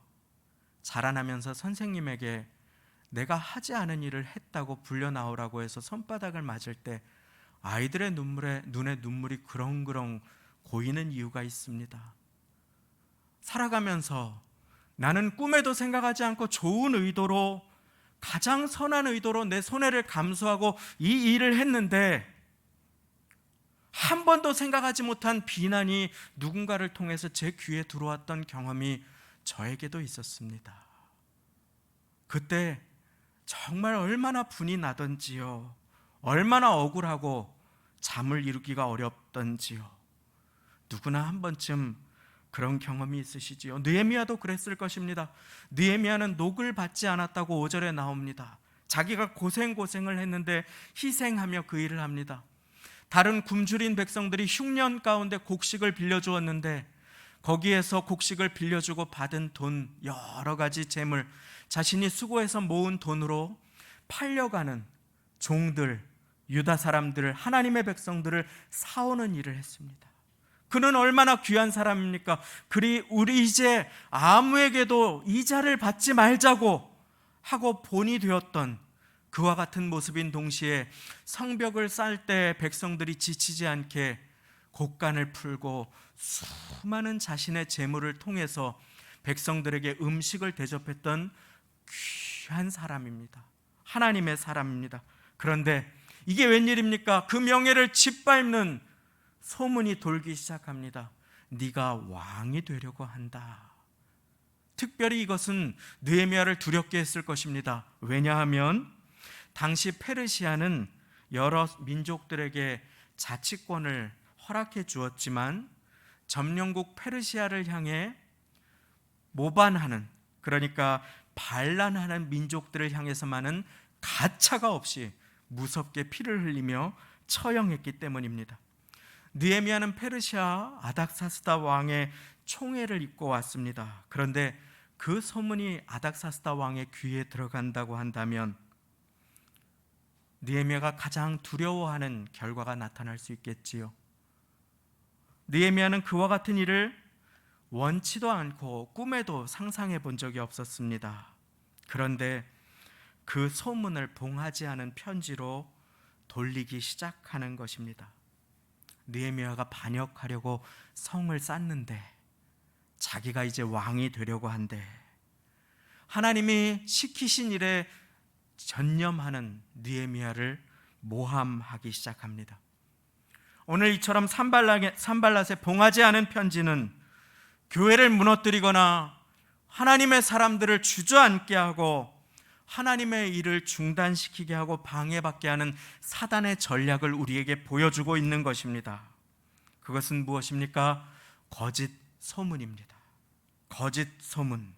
[SPEAKER 2] 자라나면서 선생님에게 내가 하지 않은 일을 했다고 불려 나오라고 해서 손바닥을 맞을 때 아이들의 눈에 눈물이 그렁그렁 고이는 이유가 있습니다. 살아가면서 나는 꿈에도 생각하지 않고 좋은 의도로, 가장 선한 의도로 내 손해를 감수하고 이 일을 했는데 한 번도 생각하지 못한 비난이 누군가를 통해서 제 귀에 들어왔던 경험이 저에게도 있었습니다. 그때 정말 얼마나 분이 나던지요, 얼마나 억울하고 잠을 이루기가 어렵던지요. 누구나 한 번쯤 그런 경험이 있으시지요. 느헤미야도 그랬을 것입니다. 느헤미야는 녹을 받지 않았다고 5절에 나옵니다. 자기가 고생을 했는데 희생하며 그 일을 합니다. 다른 굶주린 백성들이 흉년 가운데 곡식을 빌려주었는데 거기에서 곡식을 빌려주고 받은 돈, 여러 가지 재물, 자신이 수고해서 모은 돈으로 팔려가는 종들, 유다 사람들을, 하나님의 백성들을 사오는 일을 했습니다. 그는 얼마나 귀한 사람입니까? 우리 이제 아무에게도 이자를 받지 말자고 하고 본이 되었던 그와 같은 모습인 동시에 성벽을 쌓을 때 백성들이 지치지 않게 곡간을 풀고 수많은 자신의 재물을 통해서 백성들에게 음식을 대접했던 귀한 사람입니다. 하나님의 사람입니다. 그런데 이게 웬일입니까? 그 명예를 짓밟는 소문이 돌기 시작합니다. 네가 왕이 되려고 한다. 특별히 이것은 느헤미야를 두렵게 했을 것입니다. 왜냐하면 당시 페르시아는 여러 민족들에게 자치권을 허락해 주었지만 점령국 페르시아를 향해 모반하는, 그러니까 반란하는 민족들을 향해서만은 가차가 없이 무섭게 피를 흘리며 처형했기 때문입니다. 느헤미야는 페르시아 아닥사스다 왕의 총애를 입고 왔습니다. 그런데 그 소문이 아닥사스다 왕의 귀에 들어간다고 한다면 느헤미야가 가장 두려워하는 결과가 나타날 수 있겠지요. 느헤미야는 그와 같은 일을 원치도 않고 꿈에도 상상해 본 적이 없었습니다. 그런데 그 소문을 봉하지 않은 편지로 돌리기 시작하는 것입니다. 느헤미야가 반역하려고 성을 쌓는데, 자기가 이제 왕이 되려고 한데, 하나님이 시키신 일에 전념하는 느헤미야를 모함하기 시작합니다. 오늘 이처럼 산발랏에 봉하지 않은 편지는 교회를 무너뜨리거나 하나님의 사람들을 주저앉게 하고 하나님의 일을 중단시키게 하고 방해받게 하는 사단의 전략을 우리에게 보여주고 있는 것입니다. 그것은 무엇입니까? 거짓 소문입니다. 거짓 소문,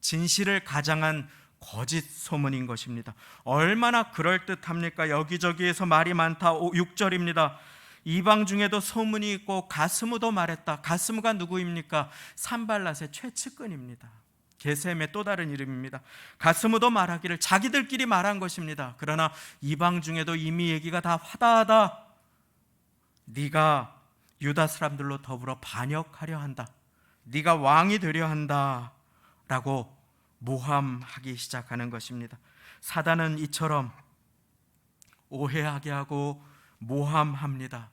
[SPEAKER 2] 진실을 가장한 거짓 소문인 것입니다. 얼마나 그럴듯합니까? 여기저기에서 말이 많다. 6절입니다. 이방 중에도 소문이 있고 가스무도 말했다. 가스무가 누구입니까? 산발랏의 최측근입니다. 게셈의 또 다른 이름입니다. 가스무도 말하기를, 자기들끼리 말한 것입니다. 그러나 이방 중에도 이미 얘기가 다 화다하다. 네가 유다 사람들로 더불어 반역하려 한다. 네가 왕이 되려 한다 라고 모함하기 시작하는 것입니다. 사단은 이처럼 오해하게 하고 모함합니다.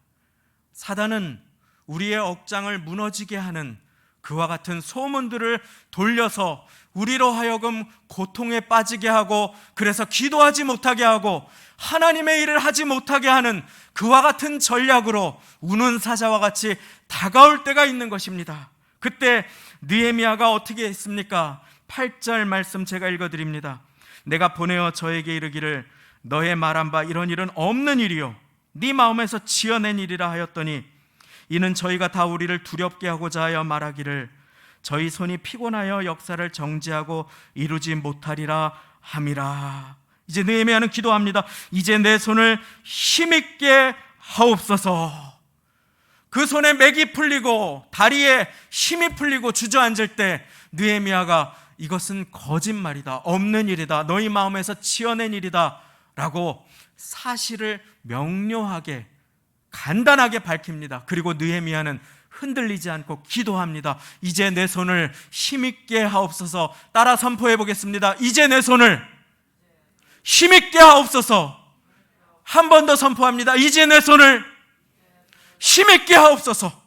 [SPEAKER 2] 사단은 우리의 억장을 무너지게 하는 그와 같은 소문들을 돌려서 우리로 하여금 고통에 빠지게 하고, 그래서 기도하지 못하게 하고 하나님의 일을 하지 못하게 하는 그와 같은 전략으로 우는 사자와 같이 다가올 때가 있는 것입니다. 그때 느헤미야가 어떻게 했습니까? 8절 말씀 제가 읽어드립니다. 내가 보내어 저에게 이르기를 너의 말한 바 이런 일은 없는 일이요 네 마음에서 지어낸 일이라 하였더니 이는 저희가 다 우리를 두렵게 하고자 하여 말하기를 저희 손이 피곤하여 역사를 정지하고 이루지 못하리라 함이라. 이제 느헤미야는 기도합니다. 이제 내 손을 힘있게 하옵소서. 그 손에 맥이 풀리고 다리에 힘이 풀리고 주저앉을 때 느헤미야가 이것은 거짓말이다, 없는 일이다, 너희 마음에서 지어낸 일이다 라고 사실을 명료하게 간단하게 밝힙니다. 그리고 느헤미야는 흔들리지 않고 기도합니다. 이제 내 손을 힘있게 하옵소서. 따라 선포해 보겠습니다. 이제 내 손을 힘있게 하옵소서. 한 번 더 선포합니다. 이제 내 손을 힘있게 하옵소서.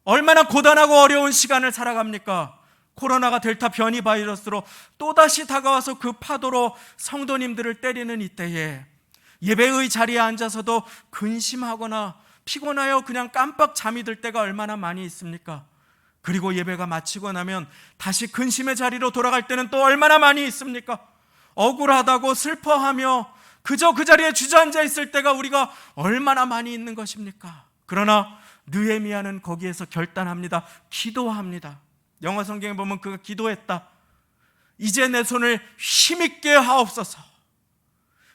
[SPEAKER 2] 얼마나 고단하고 어려운 시간을 살아갑니까? 코로나가 델타 변이 바이러스로 또다시 다가와서 그 파도로 성도님들을 때리는 이때에 예배의 자리에 앉아서도 근심하거나 피곤하여 그냥 깜빡 잠이 들 때가 얼마나 많이 있습니까? 그리고 예배가 마치고 나면 다시 근심의 자리로 돌아갈 때는 또 얼마나 많이 있습니까? 억울하다고 슬퍼하며 그저 그 자리에 주저앉아 있을 때가 우리가 얼마나 많이 있는 것입니까? 그러나 느헤미야는 거기에서 결단합니다. 기도합니다. 영어 성경에 보면 그가 기도했다. 이제 내 손을 힘있게 하옵소서.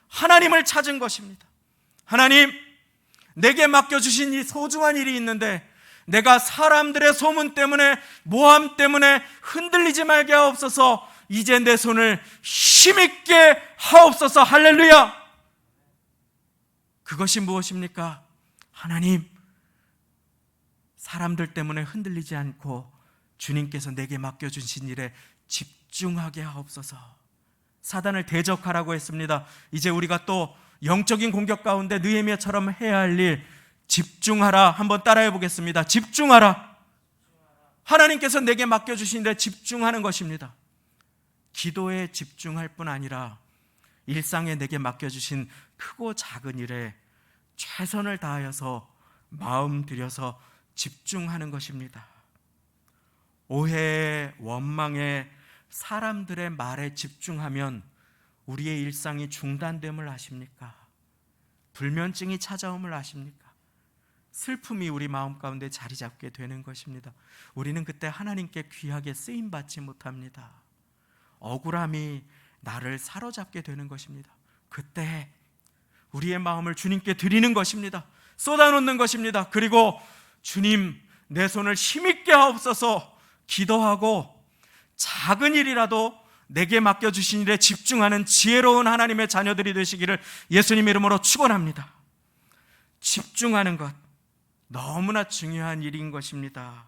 [SPEAKER 2] 하나님을 찾은 것입니다. 하나님, 내게 맡겨주신 이 소중한 일이 있는데 내가 사람들의 소문 때문에 모함 때문에 흔들리지 말게 하옵소서. 이제 내 손을 힘있게 하옵소서. 할렐루야. 그것이 무엇입니까? 하나님, 사람들 때문에 흔들리지 않고 주님께서 내게 맡겨주신 일에 집중하게 하옵소서. 사단을 대적하라고 했습니다. 이제 우리가 또 영적인 공격 가운데 느헤미야처럼 해야 할 일, 집중하라. 한번 따라해 보겠습니다. 집중하라. 하나님께서 내게 맡겨주신 일에 집중하는 것입니다. 기도에 집중할 뿐 아니라 일상에 내게 맡겨주신 크고 작은 일에 최선을 다하여서 마음 들여서 집중하는 것입니다. 오해에, 원망에, 사람들의 말에 집중하면 우리의 일상이 중단됨을 아십니까? 불면증이 찾아옴을 아십니까? 슬픔이 우리 마음 가운데 자리 잡게 되는 것입니다. 우리는 그때 하나님께 귀하게 쓰임받지 못합니다. 억울함이 나를 사로잡게 되는 것입니다. 그때 우리의 마음을 주님께 드리는 것입니다. 쏟아놓는 것입니다. 그리고 주님, 내 손을 힘있게 하옵소서 기도하고 작은 일이라도 내게 맡겨주신 일에 집중하는 지혜로운 하나님의 자녀들이 되시기를 예수님 이름으로 축원합니다. 집중하는 것 너무나 중요한 일인 것입니다.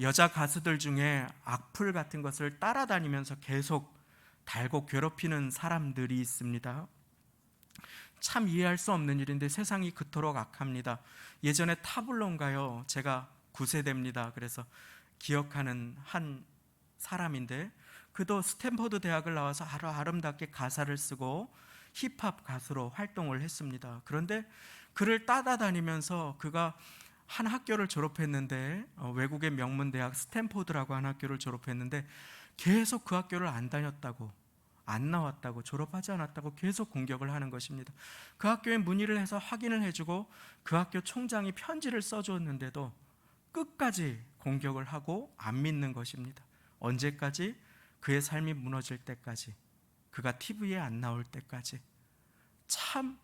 [SPEAKER 2] 여자 가수들 중에 악플 같은 것을 따라다니면서 계속 달고 괴롭히는 사람들이 있습니다. 참 이해할 수 없는 일인데 세상이 그토록 악합니다. 예전에 타블로인가요? 제가 9세대입니다. 그래서 기억하는 한 사람인데 그도 스탠퍼드 대학을 나와서 아름답게 가사를 쓰고 힙합 가수로 활동을 했습니다. 그런데 그를 따라다니면서 그가 한 학교를 졸업했는데 외국의 명문대학 스탠포드라고 한 학교를 졸업했는데 계속 그 학교를 안 다녔다고, 안 나왔다고, 졸업하지 않았다고 계속 공격을 하는 것입니다. 그 학교에 문의를 해서 확인을 해주고 그 학교 총장이 편지를 써주었는데도 끝까지 공격을 하고 안 믿는 것입니다. 언제까지? 그의 삶이 무너질 때까지, 그가 TV에 안 나올 때까지. 참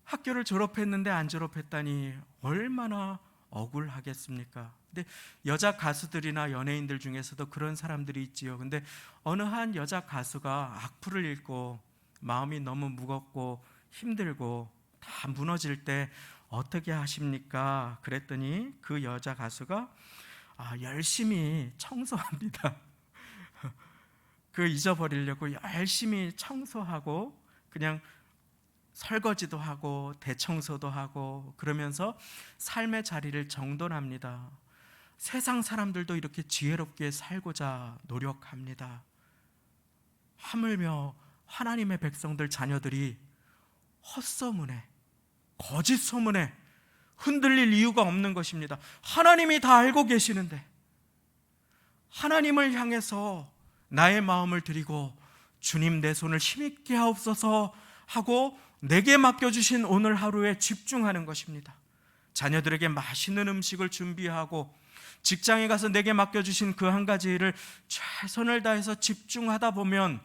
[SPEAKER 2] 학교를 졸업했는데 안 졸업했다니 얼마나 억울하겠습니까? 근데 여자 가수들이나 연예인들 중에서도 그런 사람들이 있지요. 근데 어느 한 여자 가수가 악플을 읽고 마음이 너무 무겁고 힘들고 다 무너질 때 어떻게 하십니까? 그랬더니 그 여자 가수가 열심히 청소합니다. 그 잊어버리려고 열심히 청소하고 그냥 설거지도 하고 대청소도 하고 그러면서 삶의 자리를 정돈합니다. 세상 사람들도 이렇게 지혜롭게 살고자 노력합니다. 하물며 하나님의 백성들 자녀들이 헛소문에, 거짓 소문에 흔들릴 이유가 없는 것입니다. 하나님이 다 알고 계시는데 하나님을 향해서 나의 마음을 드리고 주님 내 손을 힘있게 하옵소서 하고 내게 맡겨주신 오늘 하루에 집중하는 것입니다. 자녀들에게 맛있는 음식을 준비하고 직장에 가서 내게 맡겨주신 그 한 가지 일을 최선을 다해서 집중하다 보면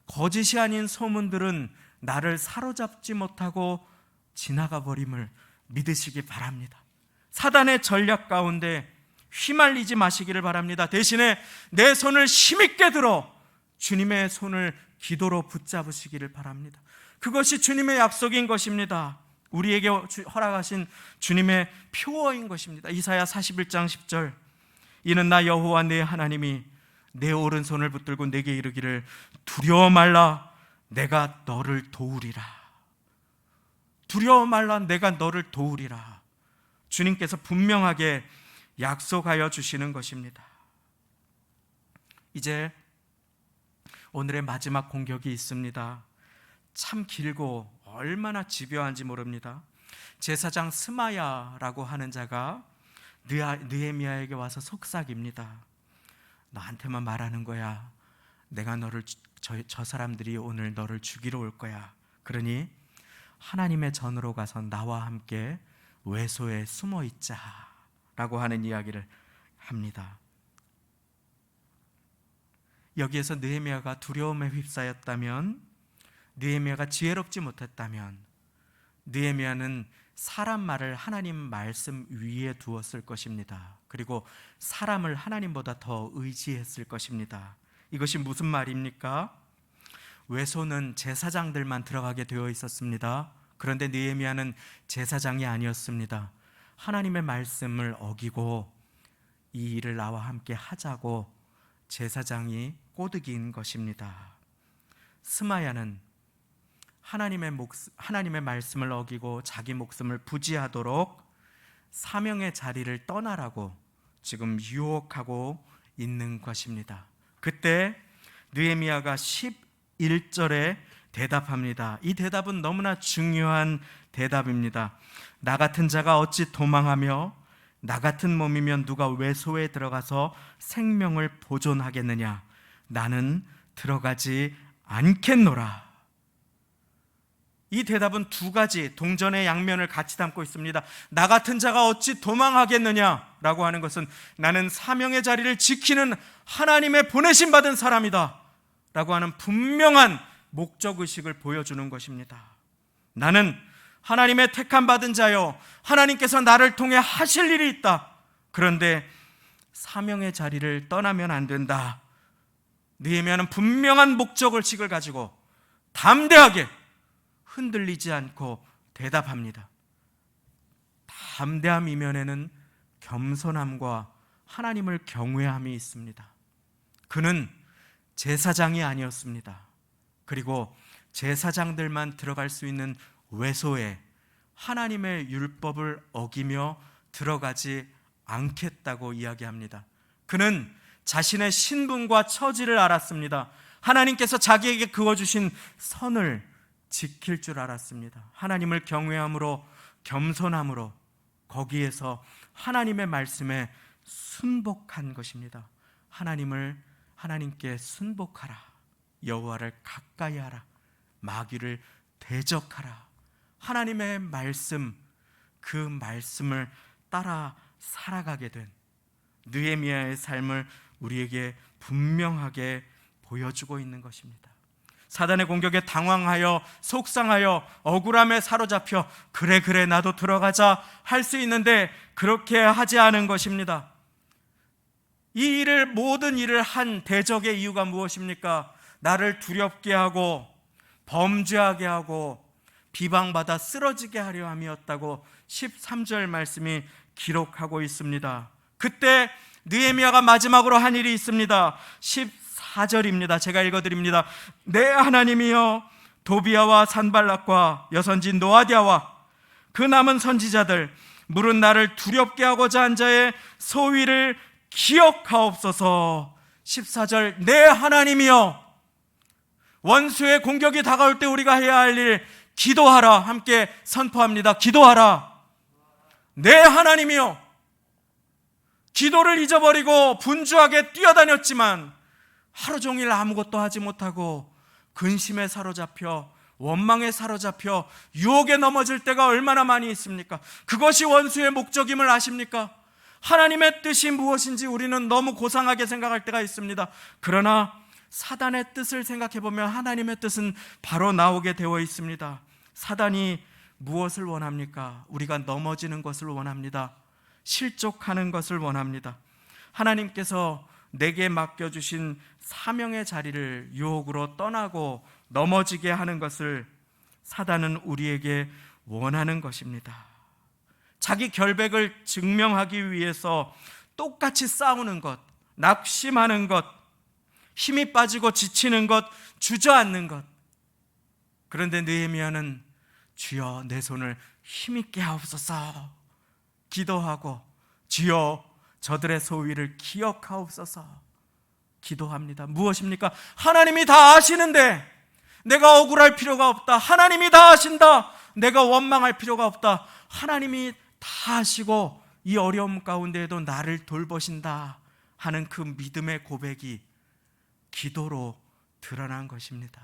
[SPEAKER 2] 거짓이 아닌 소문들은 나를 사로잡지 못하고 지나가 버림을 믿으시기 바랍니다. 사단의 전략 가운데 휘말리지 마시기를 바랍니다. 대신에 내 손을 힘있게 들어 주님의 손을 기도로 붙잡으시기를 바랍니다. 그것이 주님의 약속인 것입니다. 우리에게 허락하신 주님의 표어인 것입니다. 이사야 41장 10절, 이는 나 여호와 내 하나님이 내 오른손을 붙들고 내게 이르기를 두려워 말라 내가 너를 도우리라. 두려워 말라 내가 너를 도우리라. 주님께서 분명하게 약속하여 주시는 것입니다. 이제 오늘의 마지막 공격이 있습니다. 참 길고 얼마나 집요한지 모릅니다. 제사장 스마야라고 하는 자가 느헤미야에게 와서 속삭입니다. 너한테만 말하는 거야. 내가 너를 저 사람들이 오늘 너를 죽이러 올 거야. 그러니 하나님의 전으로 가서 나와 함께 외소에 숨어 있자라고 하는 이야기를 합니다. 여기에서 느헤미야가 두려움에 휩싸였다면, 느헤미야가 지혜롭지 못했다면 느헤미야는 사람 말을 하나님 말씀 위에 두었을 것입니다. 그리고 사람을 하나님보다 더 의지했을 것입니다. 이것이 무슨 말입니까? 외소는 제사장들만 들어가게 되어 있었습니다. 그런데 느헤미야는 제사장이 아니었습니다. 하나님의 말씀을 어기고 이 일을 나와 함께 하자고 제사장이 꼬드긴 것입니다. 스마야는 하나님의 말씀을 어기고 자기 목숨을 부지하도록 사명의 자리를 떠나라고 지금 유혹하고 있는 것입니다. 그때 느헤미야가 11절에 대답합니다. 이 대답은 너무나 중요한 대답입니다. 나 같은 자가 어찌 도망하며 나 같은 몸이면 누가 외소에 들어가서 생명을 보존하겠느냐. 나는 들어가지 않겠노라. 이 대답은 두 가지 동전의 양면을 같이 담고 있습니다. 나 같은 자가 어찌 도망하겠느냐라고 하는 것은 나는 사명의 자리를 지키는 하나님의 보내심 받은 사람이다 라고 하는 분명한 목적의식을 보여주는 것입니다. 나는 하나님의 택함 받은 자요, 하나님께서 나를 통해 하실 일이 있다. 그런데 사명의 자리를 떠나면 안 된다. 느헤미야는 분명한 목적의식을 가지고 담대하게 흔들리지 않고 대답합니다. 담대함 이면에는 겸손함과 하나님을 경외함이 있습니다. 그는 제사장이 아니었습니다. 그리고 제사장들만 들어갈 수 있는 외소에 하나님의 율법을 어기며 들어가지 않겠다고 이야기합니다. 그는 자신의 신분과 처지를 알았습니다. 하나님께서 자기에게 그어주신 선을 지킬 줄 알았습니다. 하나님을 경외함으로, 겸손함으로 거기에서 하나님의 말씀에 순복한 것입니다. 하나님께 순복하라. 여호와를 가까이 하라. 마귀를 대적하라. 하나님의 말씀, 그 말씀을 따라 살아가게 된 느헤미야의 삶을 우리에게 분명하게 보여주고 있는 것입니다. 사단의 공격에 당황하여 속상하여 억울함에 사로잡혀 그래 나도 들어가자 할 수 있는데 그렇게 하지 않은 것입니다. 이 모든 일을 한 대적의 이유가 무엇입니까? 나를 두렵게 하고 범죄하게 하고 비방받아 쓰러지게 하려 함이었다고 13절 말씀이 기록하고 있습니다. 그때 느헤미야가 마지막으로 한 일이 있습니다. 14절입니다. 제가 읽어드립니다. 내 하나님이여, 도비야와 산발락과 여선지 노아디아와 그 남은 선지자들, 물은 나를 두렵게 하고자 한 자의 소위를 기억하옵소서. 14절, 내 하나님이여. 원수의 공격이 다가올 때 우리가 해야 할 일, 기도하라. 함께 선포합니다. 기도하라. 내 하나님이여. 기도를 잊어버리고 분주하게 뛰어다녔지만 하루 종일 아무것도 하지 못하고 근심에 사로잡혀 원망에 사로잡혀 유혹에 넘어질 때가 얼마나 많이 있습니까? 그것이 원수의 목적임을 아십니까? 하나님의 뜻이 무엇인지 우리는 너무 고상하게 생각할 때가 있습니다. 그러나 사단의 뜻을 생각해 보면 하나님의 뜻은 바로 나오게 되어 있습니다. 사단이 무엇을 원합니까? 우리가 넘어지는 것을 원합니다. 실족하는 것을 원합니다. 하나님께서 내게 맡겨주신 사명의 자리를 유혹으로 떠나고 넘어지게 하는 것을 사단은 우리에게 원하는 것입니다. 자기 결백을 증명하기 위해서 똑같이 싸우는 것, 낙심하는 것, 힘이 빠지고 지치는 것, 주저앉는 것. 그런데 느헤미야는 주여 내 손을 힘있게 하옵소서 기도하고 주여 저들의 소위를 기억하옵소서 기도합니다. 무엇입니까? 하나님이 다 아시는데 내가 억울할 필요가 없다. 하나님이 다 아신다. 내가 원망할 필요가 없다. 하나님이 다 아시고 이 어려움 가운데에도 나를 돌보신다 하는 그 믿음의 고백이 기도로 드러난 것입니다.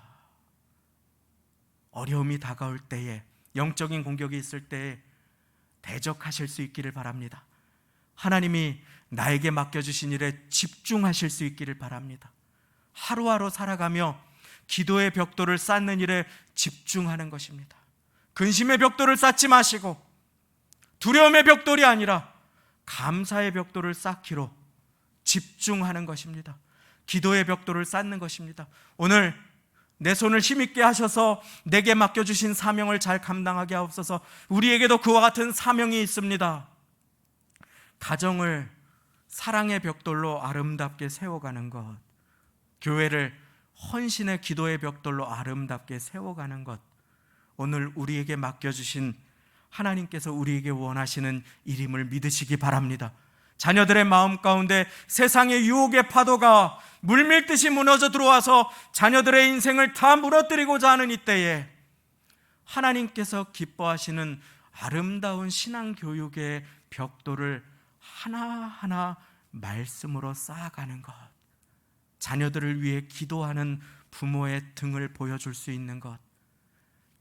[SPEAKER 2] 어려움이 다가올 때에, 영적인 공격이 있을 때에 대적하실 수 있기를 바랍니다. 하나님이 나에게 맡겨주신 일에 집중하실 수 있기를 바랍니다. 하루하루 살아가며 기도의 벽돌을 쌓는 일에 집중하는 것입니다. 근심의 벽돌을 쌓지 마시고 두려움의 벽돌이 아니라 감사의 벽돌을 쌓기로 집중하는 것입니다. 기도의 벽돌을 쌓는 것입니다. 오늘 내 손을 힘있게 하셔서 내게 맡겨주신 사명을 잘 감당하게 하옵소서. 우리에게도 그와 같은 사명이 있습니다. 가정을 사랑의 벽돌로 아름답게 세워가는 것, 교회를 헌신의 기도의 벽돌로 아름답게 세워가는 것, 오늘 우리에게 맡겨주신 하나님께서 우리에게 원하시는 일임을 믿으시기 바랍니다. 자녀들의 마음 가운데 세상의 유혹의 파도가 물밀듯이 무너져 들어와서 자녀들의 인생을 다 무너뜨리고자 하는 이때에 하나님께서 기뻐하시는 아름다운 신앙교육의 벽돌을 하나하나 말씀으로 쌓아가는 것, 자녀들을 위해 기도하는 부모의 등을 보여줄 수 있는 것,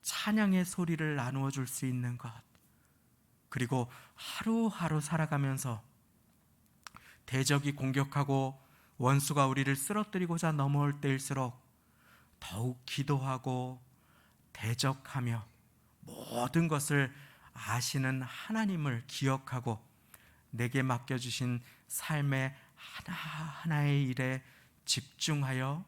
[SPEAKER 2] 찬양의 소리를 나누어 줄 수 있는 것, 그리고 하루하루 살아가면서 대적이 공격하고 원수가 우리를 쓰러뜨리고자 넘어올 때일수록 더욱 기도하고 대적하며 모든 것을 아시는 하나님을 기억하고 내게 맡겨주신 삶의 하나하나의 일에 집중하여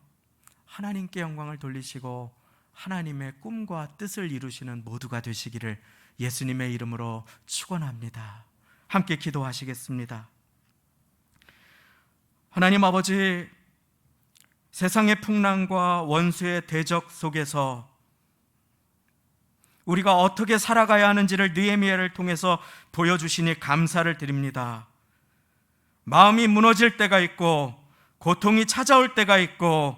[SPEAKER 2] 하나님께 영광을 돌리시고 하나님의 꿈과 뜻을 이루시는 모두가 되시기를 예수님의 이름으로 축원합니다. 함께 기도하시겠습니다. 하나님 아버지, 세상의 풍랑과 원수의 대적 속에서 우리가 어떻게 살아가야 하는지를 느헤미야를 통해서 보여주시니 감사를 드립니다. 마음이 무너질 때가 있고 고통이 찾아올 때가 있고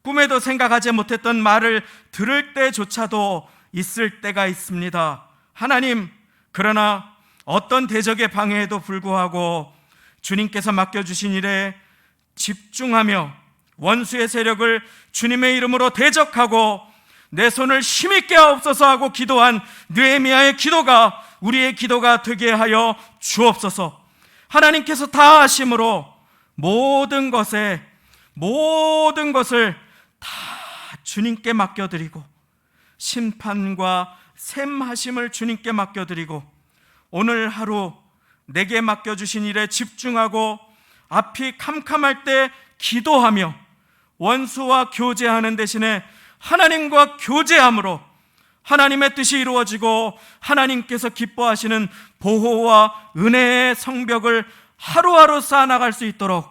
[SPEAKER 2] 꿈에도 생각하지 못했던 말을 들을 때조차도 있을 때가 있습니다. 하나님, 그러나 어떤 대적의 방해에도 불구하고 주님께서 맡겨주신 일에 집중하며 원수의 세력을 주님의 이름으로 대적하고 내 손을 힘있게 하옵소서 하고 기도한 느헤미야의 기도가 우리의 기도가 되게 하여 주옵소서. 하나님께서 다 아심으로 모든 것을 다 주님께 맡겨드리고 심판과 셈하심을 주님께 맡겨드리고 오늘 하루 내게 맡겨주신 일에 집중하고 앞이 캄캄할 때 기도하며 원수와 교제하는 대신에 하나님과 교제함으로 하나님의 뜻이 이루어지고 하나님께서 기뻐하시는 보호와 은혜의 성벽을 하루하루 쌓아나갈 수 있도록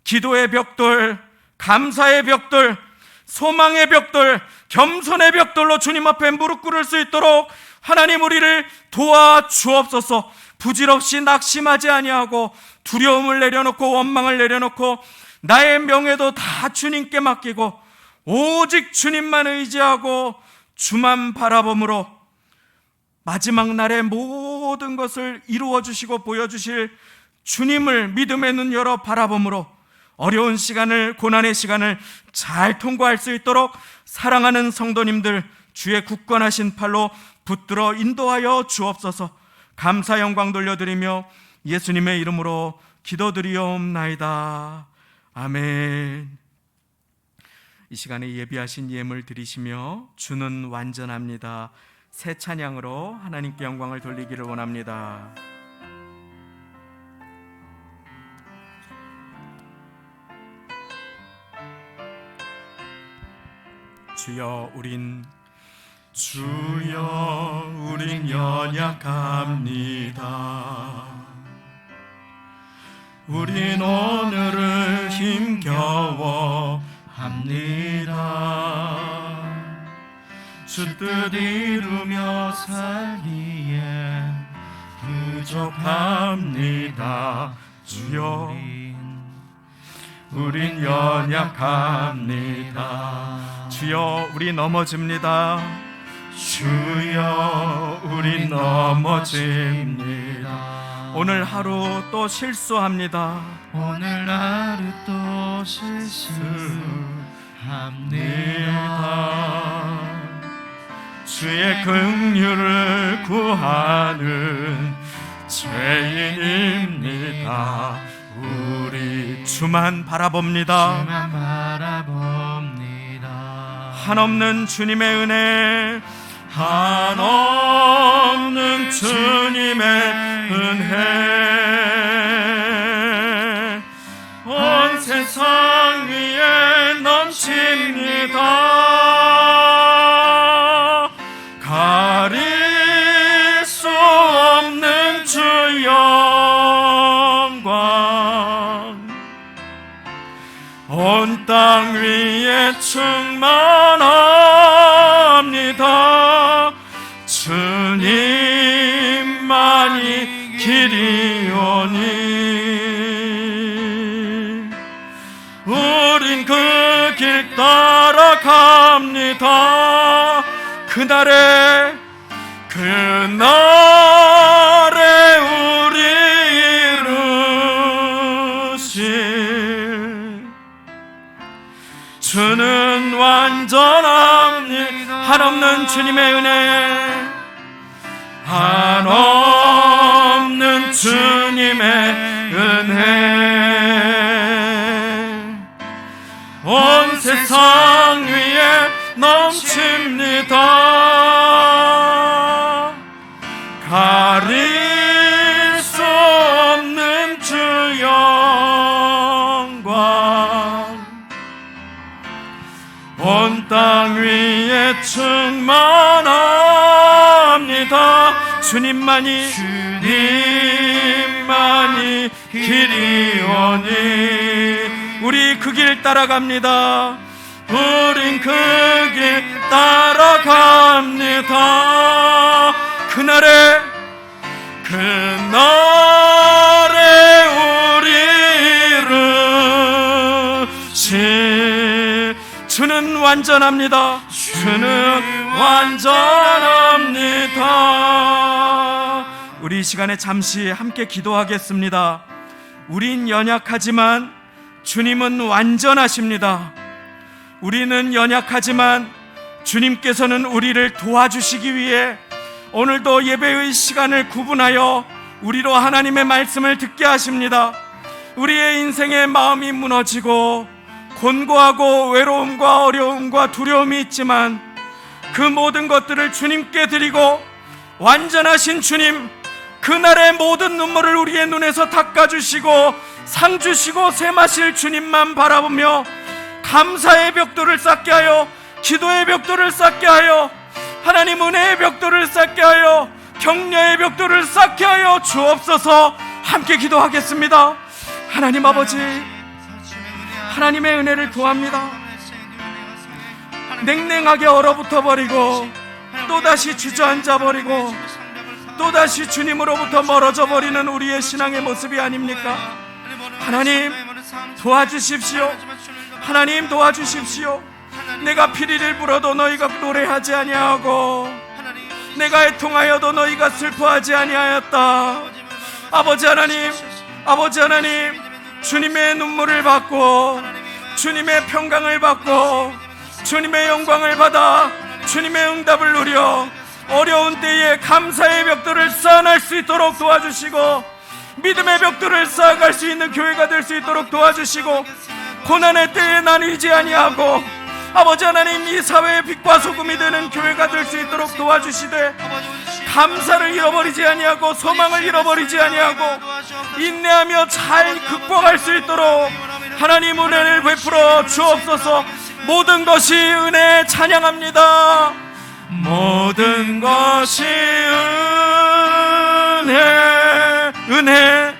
[SPEAKER 2] 기도의 벽돌, 감사의 벽돌, 소망의 벽돌, 겸손의 벽돌로 주님 앞에 무릎 꿇을 수 있도록 하나님 우리를 도와주옵소서. 부질없이 낙심하지 아니하고 두려움을 내려놓고 원망을 내려놓고 나의 명예도 다 주님께 맡기고 오직 주님만 의지하고 주만 바라봄으로 마지막 날에 모든 것을 이루어 주시고 보여주실 주님을 믿음의 눈 열어 바라봄으로 어려운 시간을, 고난의 시간을 잘 통과할 수 있도록 사랑하는 성도님들 주의 굳건하신 팔로 붙들어 인도하여 주옵소서. 감사 영광 돌려드리며 예수님의 이름으로 기도드리옵나이다. 아멘. 이 시간에 예비하신 예물 드리시며 주는 완전합니다. 새 찬양으로 하나님께 영광을 돌리기를 원합니다. 주여 우린 연약합니다. 우린 오늘을 힘겨워 합니다. 주 뜻 이루며 살기에 부족합니다. 주여 우린 연약합니다. 주여 우리 넘어집니다. 주여 우리 넘어집니다. 오늘 하루 또 실수합니다.
[SPEAKER 1] 오늘 하루 또 실수합니다.
[SPEAKER 2] 주의 긍휼을 구하는 죄인입니다. 우리 주만 바라봅니다. 한없는 주님의 은혜, 한없는 주님의 은혜 온 세상 위에 넘칩니다. 가릴 수 없는 주 영광 온 땅 위에 충만합니다. 주님만이 길이오니 우린 그 길 따라갑니다. 그날에 우리 이루실 주는 완전합니다. 한없는 주님의 은혜, 한없는 주님의 은혜 온 세상 위에 넘칩니다. 가릴 수 없는 주 영광 온 땅 위에 충만합니다. 주님만이 길이오니 우리 그 길 따라갑니다. 우린 그 길 따라갑니다. 그날에 우리 이루실 주는 완전합니다. 주는 완전합니다. 우리 이 시간에 잠시 함께 기도하겠습니다. 우린 연약하지만 주님은 완전하십니다. 우리는 연약하지만 주님께서는 우리를 도와주시기 위해 오늘도 예배의 시간을 구분하여 우리로 하나님의 말씀을 듣게 하십니다. 우리의 인생의 마음이 무너지고 곤고하고 외로움과 어려움과 두려움이 있지만 그 모든 것들을 주님께 드리고 완전하신 주님, 그날의 모든 눈물을 우리의 눈에서 닦아주시고 상 주시고 새 마실 주님만 바라보며 감사의 벽돌을 쌓게 하여, 기도의 벽돌을 쌓게 하여, 하나님 은혜의 벽돌을 쌓게 하여, 격려의 벽돌을 쌓게 하여 주옵소서. 함께 기도하겠습니다. 하나님 아버지, 하나님의 은혜를 구합니다. 냉랭하게 얼어붙어 버리고 또다시 주저앉아 버리고 또다시 주님으로부터 멀어져 버리는 우리의 신앙의 모습이 아닙니까? 하나님 도와주십시오. 하나님 도와주십시오. 내가 피리를 불어도 너희가 노래하지 아니하고 내가 애통하여도 너희가 슬퍼하지 아니하였다. 아버지 하나님, 주님의 눈물을 받고 주님의 평강을 받고 주님의 영광을 받아 주님의 응답을 누려 어려운 때에 감사의 벽돌을 쌓아갈 수 있도록 도와주시고 믿음의 벽돌을 쌓아갈 수 있는 교회가 될 수 있도록 도와주시고 고난의 때에 나뉘지 아니하고 아버지 하나님 이 사회의 빛과 소금이 되는 교회가 될 수 있도록 도와주시되 감사를 잃어버리지 아니하고 소망을 잃어버리지 아니하고 인내하며 잘 극복할 수 있도록 하나님 은혜를 베풀어 주옵소서. 모든 것이 은혜 찬양합니다. 모든 것이 은혜 은혜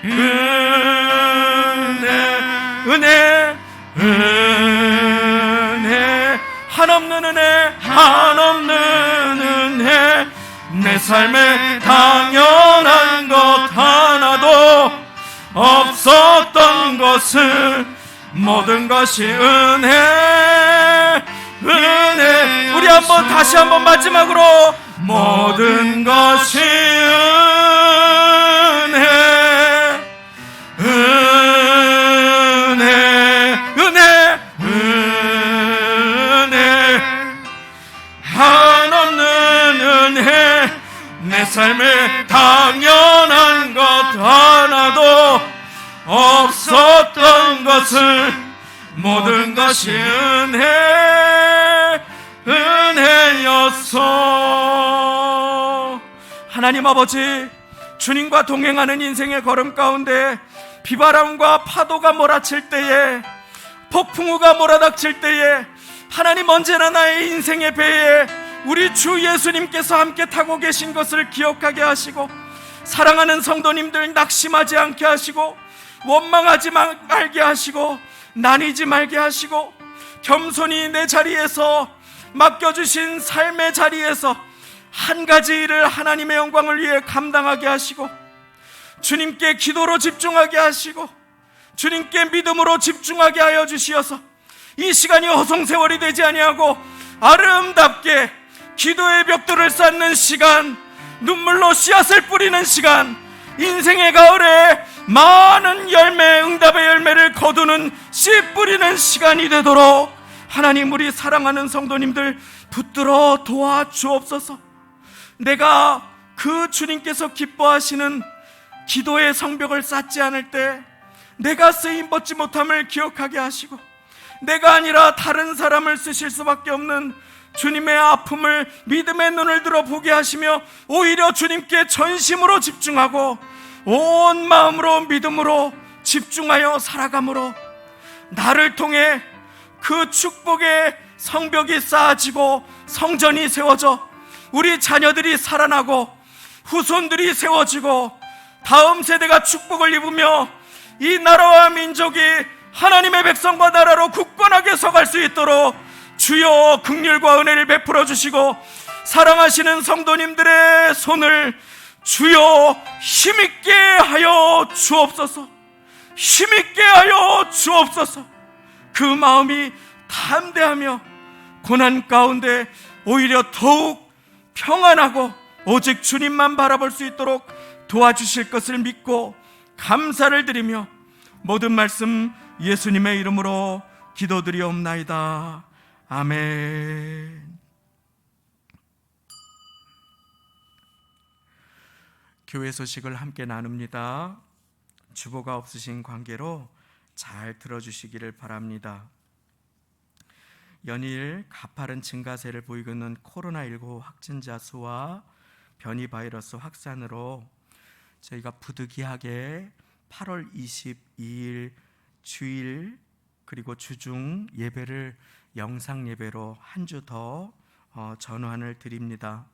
[SPEAKER 2] 은혜 은혜 한없는 은혜 한없는 은혜 내 삶에 당연한 것 하나도 없었던 것을 모든 것이 은혜 은혜 우리 한번 다시 한번 마지막으로 모든 것이 은혜 은혜 은혜 은혜 한없는 은혜 내 삶에 당연한 것 하나도 없었던 것을 모든 것이 은혜였소. 하나님 아버지, 주님과 동행하는 인생의 걸음 가운데 비바람과 파도가 몰아칠 때에 폭풍우가 몰아닥칠 때에 하나님 언제나 나의 인생의 배에 우리 주 예수님께서 함께 타고 계신 것을 기억하게 하시고 사랑하는 성도님들 낙심하지 않게 하시고 원망하지 말게 하시고 나뉘지 말게 하시고 겸손히 내 자리에서 맡겨주신 삶의 자리에서 한 가지 일을 하나님의 영광을 위해 감당하게 하시고 주님께 기도로 집중하게 하시고 주님께 믿음으로 집중하게 하여 주시어서 이 시간이 허송세월이 되지 아니하고 아름답게 기도의 벽돌을 쌓는 시간, 눈물로 씨앗을 뿌리는 시간, 인생의 가을에 많은 열매, 응답의 열매를 거두는 씨 뿌리는 시간이 되도록 하나님 우리 사랑하는 성도님들 붙들어 도와주옵소서. 내가 그 주님께서 기뻐하시는 기도의 성벽을 쌓지 않을 때 내가 쓰임받지 못함을 기억하게 하시고 내가 아니라 다른 사람을 쓰실 수밖에 없는 주님의 아픔을 믿음의 눈을 들어 보게 하시며 오히려 주님께 전심으로 집중하고 온 마음으로 믿음으로 집중하여 살아감으로 나를 통해 그 축복의 성벽이 쌓아지고 성전이 세워져 우리 자녀들이 살아나고 후손들이 세워지고 다음 세대가 축복을 입으며 이 나라와 민족이 하나님의 백성과 나라로 굳건하게 서갈 수 있도록 주여 긍휼과 은혜를 베풀어 주시고 사랑하시는 성도님들의 손을 주여 힘있게 하여 주옵소서. 힘있게 하여 주옵소서. 그 마음이 담대하며 고난 가운데 오히려 더욱 평안하고 오직 주님만 바라볼 수 있도록 도와주실 것을 믿고 감사를 드리며 모든 말씀 예수님의 이름으로 기도드리옵나이다. 아멘. 교회 소식을 함께 나눕니다. 주보가 없으신 관계로 잘 들어주시기를 바랍니다. 연일 가파른 증가세를 보이고 있는 코로나19 확진자 수와 변이 바이러스 확산으로 저희가 부득이하게 8월 22일 주일 그리고 주중 예배를 영상 예배로 한 주 더 전환을 드립니다.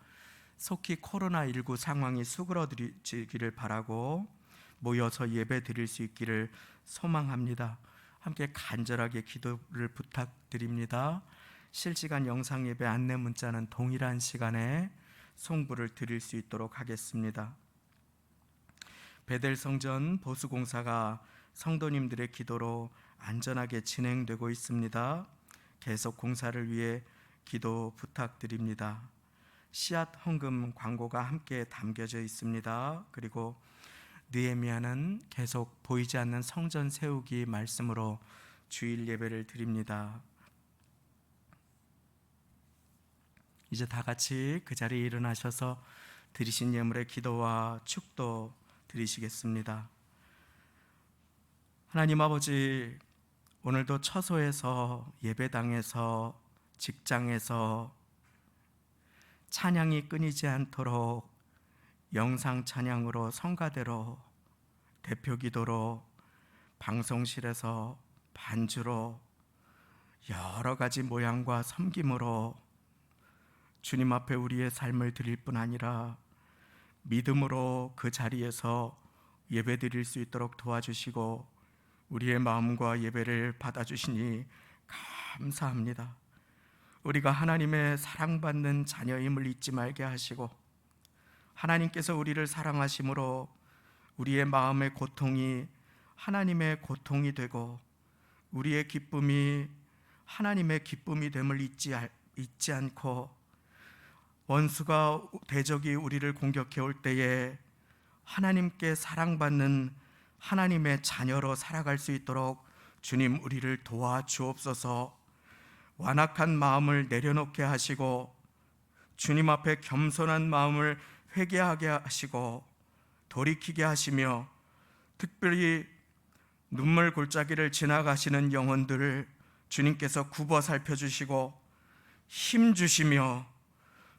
[SPEAKER 2] 속히 코로나19 상황이 수그러지기를 바라고 모여서 예배 드릴 수 있기를 소망합니다. 함께 간절하게 기도를 부탁드립니다. 실시간 영상 예배 안내 문자는 동일한 시간에 송부를 드릴 수 있도록 하겠습니다. 베델 성전 보수공사가 성도님들의 기도로 안전하게 진행되고 있습니다. 계속 공사를 위해 기도 부탁드립니다. 씨앗 헌금 광고가 함께 담겨져 있습니다. 그리고 느헤미야는 계속 보이지 않는 성전 세우기 말씀으로 주일 예배를 드립니다. 이제 다 같이 그 자리에 일어나셔서 드리신 예물의 기도와 축도 드리시겠습니다. 하나님 아버지, 오늘도 처소에서, 예배당에서, 직장에서 찬양이 끊이지 않도록 영상 찬양으로, 성가대로, 대표 기도로, 방송실에서 반주로, 여러 가지 모양과 섬김으로 주님 앞에 우리의 삶을 드릴 뿐 아니라 믿음으로 그 자리에서 예배 드릴 수 있도록 도와주시고 우리의 마음과 예배를 받아주시니 감사합니다. 우리가 하나님의 사랑받는 자녀임을 잊지 말게 하시고 하나님께서 우리를 사랑하심으로 우리의 마음의 고통이 하나님의 고통이 되고 우리의 기쁨이 하나님의 기쁨이 됨을 잊지 않고 원수가 대적이 우리를 공격해 올 때에 하나님께 사랑받는 하나님의 자녀로 살아갈 수 있도록 주님 우리를 도와주옵소서. 완악한 마음을 내려놓게 하시고 주님 앞에 겸손한 마음을 회개하게 하시고 돌이키게 하시며 특별히 눈물 골짜기를 지나가시는 영혼들을 주님께서 굽어 살펴주시고 힘 주시며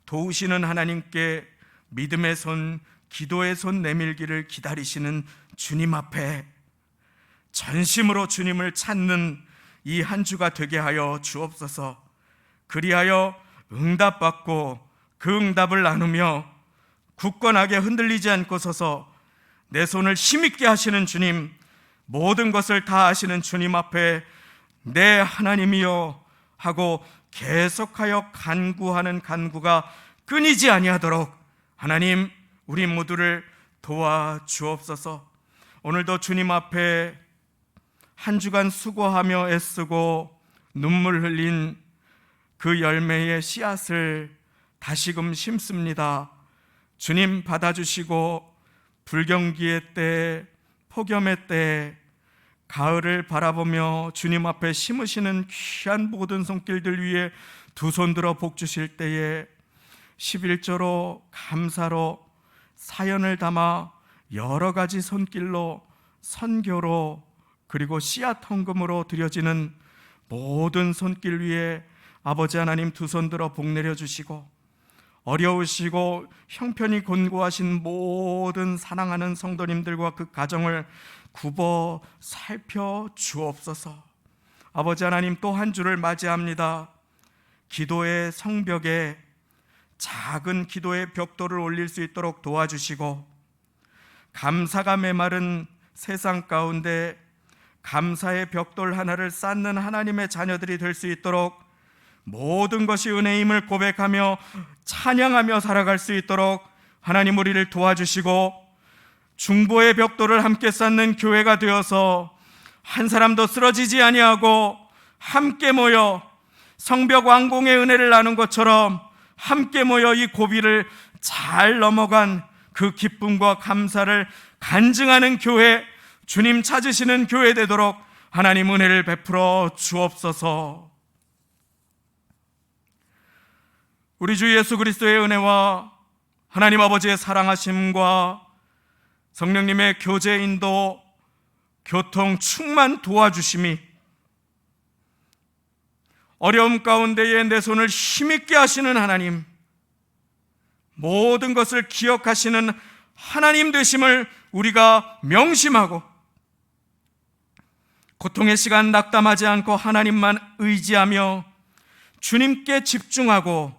[SPEAKER 2] 도우시는 하나님께 믿음의 손, 기도의 손 내밀기를 기다리시는 주님 앞에 전심으로 주님을 찾는 이 한 주가 되게 하여 주옵소서. 그리하여 응답받고 그 응답을 나누며 굳건하게 흔들리지 않고 서서 내 손을 힘있게 하시는 주님, 모든 것을 다 아시는 주님 앞에 내 하나님이여 하고 계속하여 간구하는 간구가 끊이지 아니하도록 하나님 우리 모두를 도와주옵소서. 오늘도 주님 앞에 한 주간 수고하며 애쓰고 눈물 흘린 그 열매의 씨앗을 다시금 심습니다. 주님 받아주시고 불경기의 때, 폭염의 때, 가을을 바라보며 주님 앞에 심으시는 귀한 모든 손길들 위에 두 손 들어 복 주실 때에 11조로 감사로 사연을 담아 여러 가지 손길로 선교로 그리고 씨앗 헌금으로 드려지는 모든 손길 위에 아버지 하나님 두 손 들어 복 내려주시고 어려우시고 형편이 곤고하신 모든 사랑하는 성도님들과 그 가정을 굽어 살펴 주옵소서. 아버지 하나님 또 한 주를 맞이합니다. 기도의 성벽에 작은 기도의 벽돌을 올릴 수 있도록 도와주시고 감사가 메마른 세상 가운데 감사의 벽돌 하나를 쌓는 하나님의 자녀들이 될 수 있도록 모든 것이 은혜임을 고백하며 찬양하며 살아갈 수 있도록 하나님 우리를 도와주시고 중보의 벽돌을 함께 쌓는 교회가 되어서 한 사람도 쓰러지지 아니하고 함께 모여 성벽 완공의 은혜를 나눈 것처럼 함께 모여 이 고비를 잘 넘어간 그 기쁨과 감사를 간증하는 교회, 주님 찾으시는 교회 되도록 하나님 은혜를 베풀어 주옵소서. 우리 주 예수 그리스도의 은혜와 하나님 아버지의 사랑하심과 성령님의 교제 인도, 교통 충만 도와주심이 어려움 가운데에 내 손을 힘있게 하시는 하나님, 모든 것을 기억하시는 하나님 되심을 우리가 명심하고 고통의 시간 낙담하지 않고 하나님만 의지하며 주님께 집중하고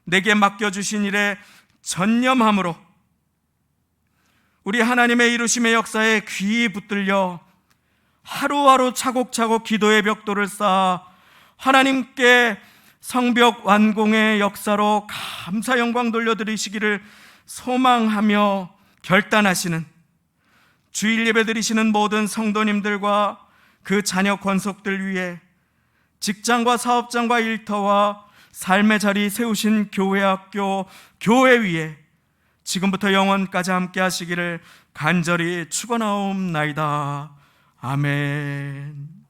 [SPEAKER 2] 내게 맡겨주신 일에 전념함으로 우리 하나님의 이루심의 역사에 귀 붙들려 하루하루 차곡차곡 기도의 벽돌을 쌓아 하나님께 성벽 완공의 역사로 감사 영광 돌려드리시기를 소망하며 결단하시는 주일 예배 드리시는 모든 성도님들과 그 자녀 권속들 위해 직장과 사업장과 일터와 삶의 자리 세우신 교회, 학교, 교회 위에 지금부터 영원까지 함께 하시기를 간절히 축원하옵나이다. 아멘.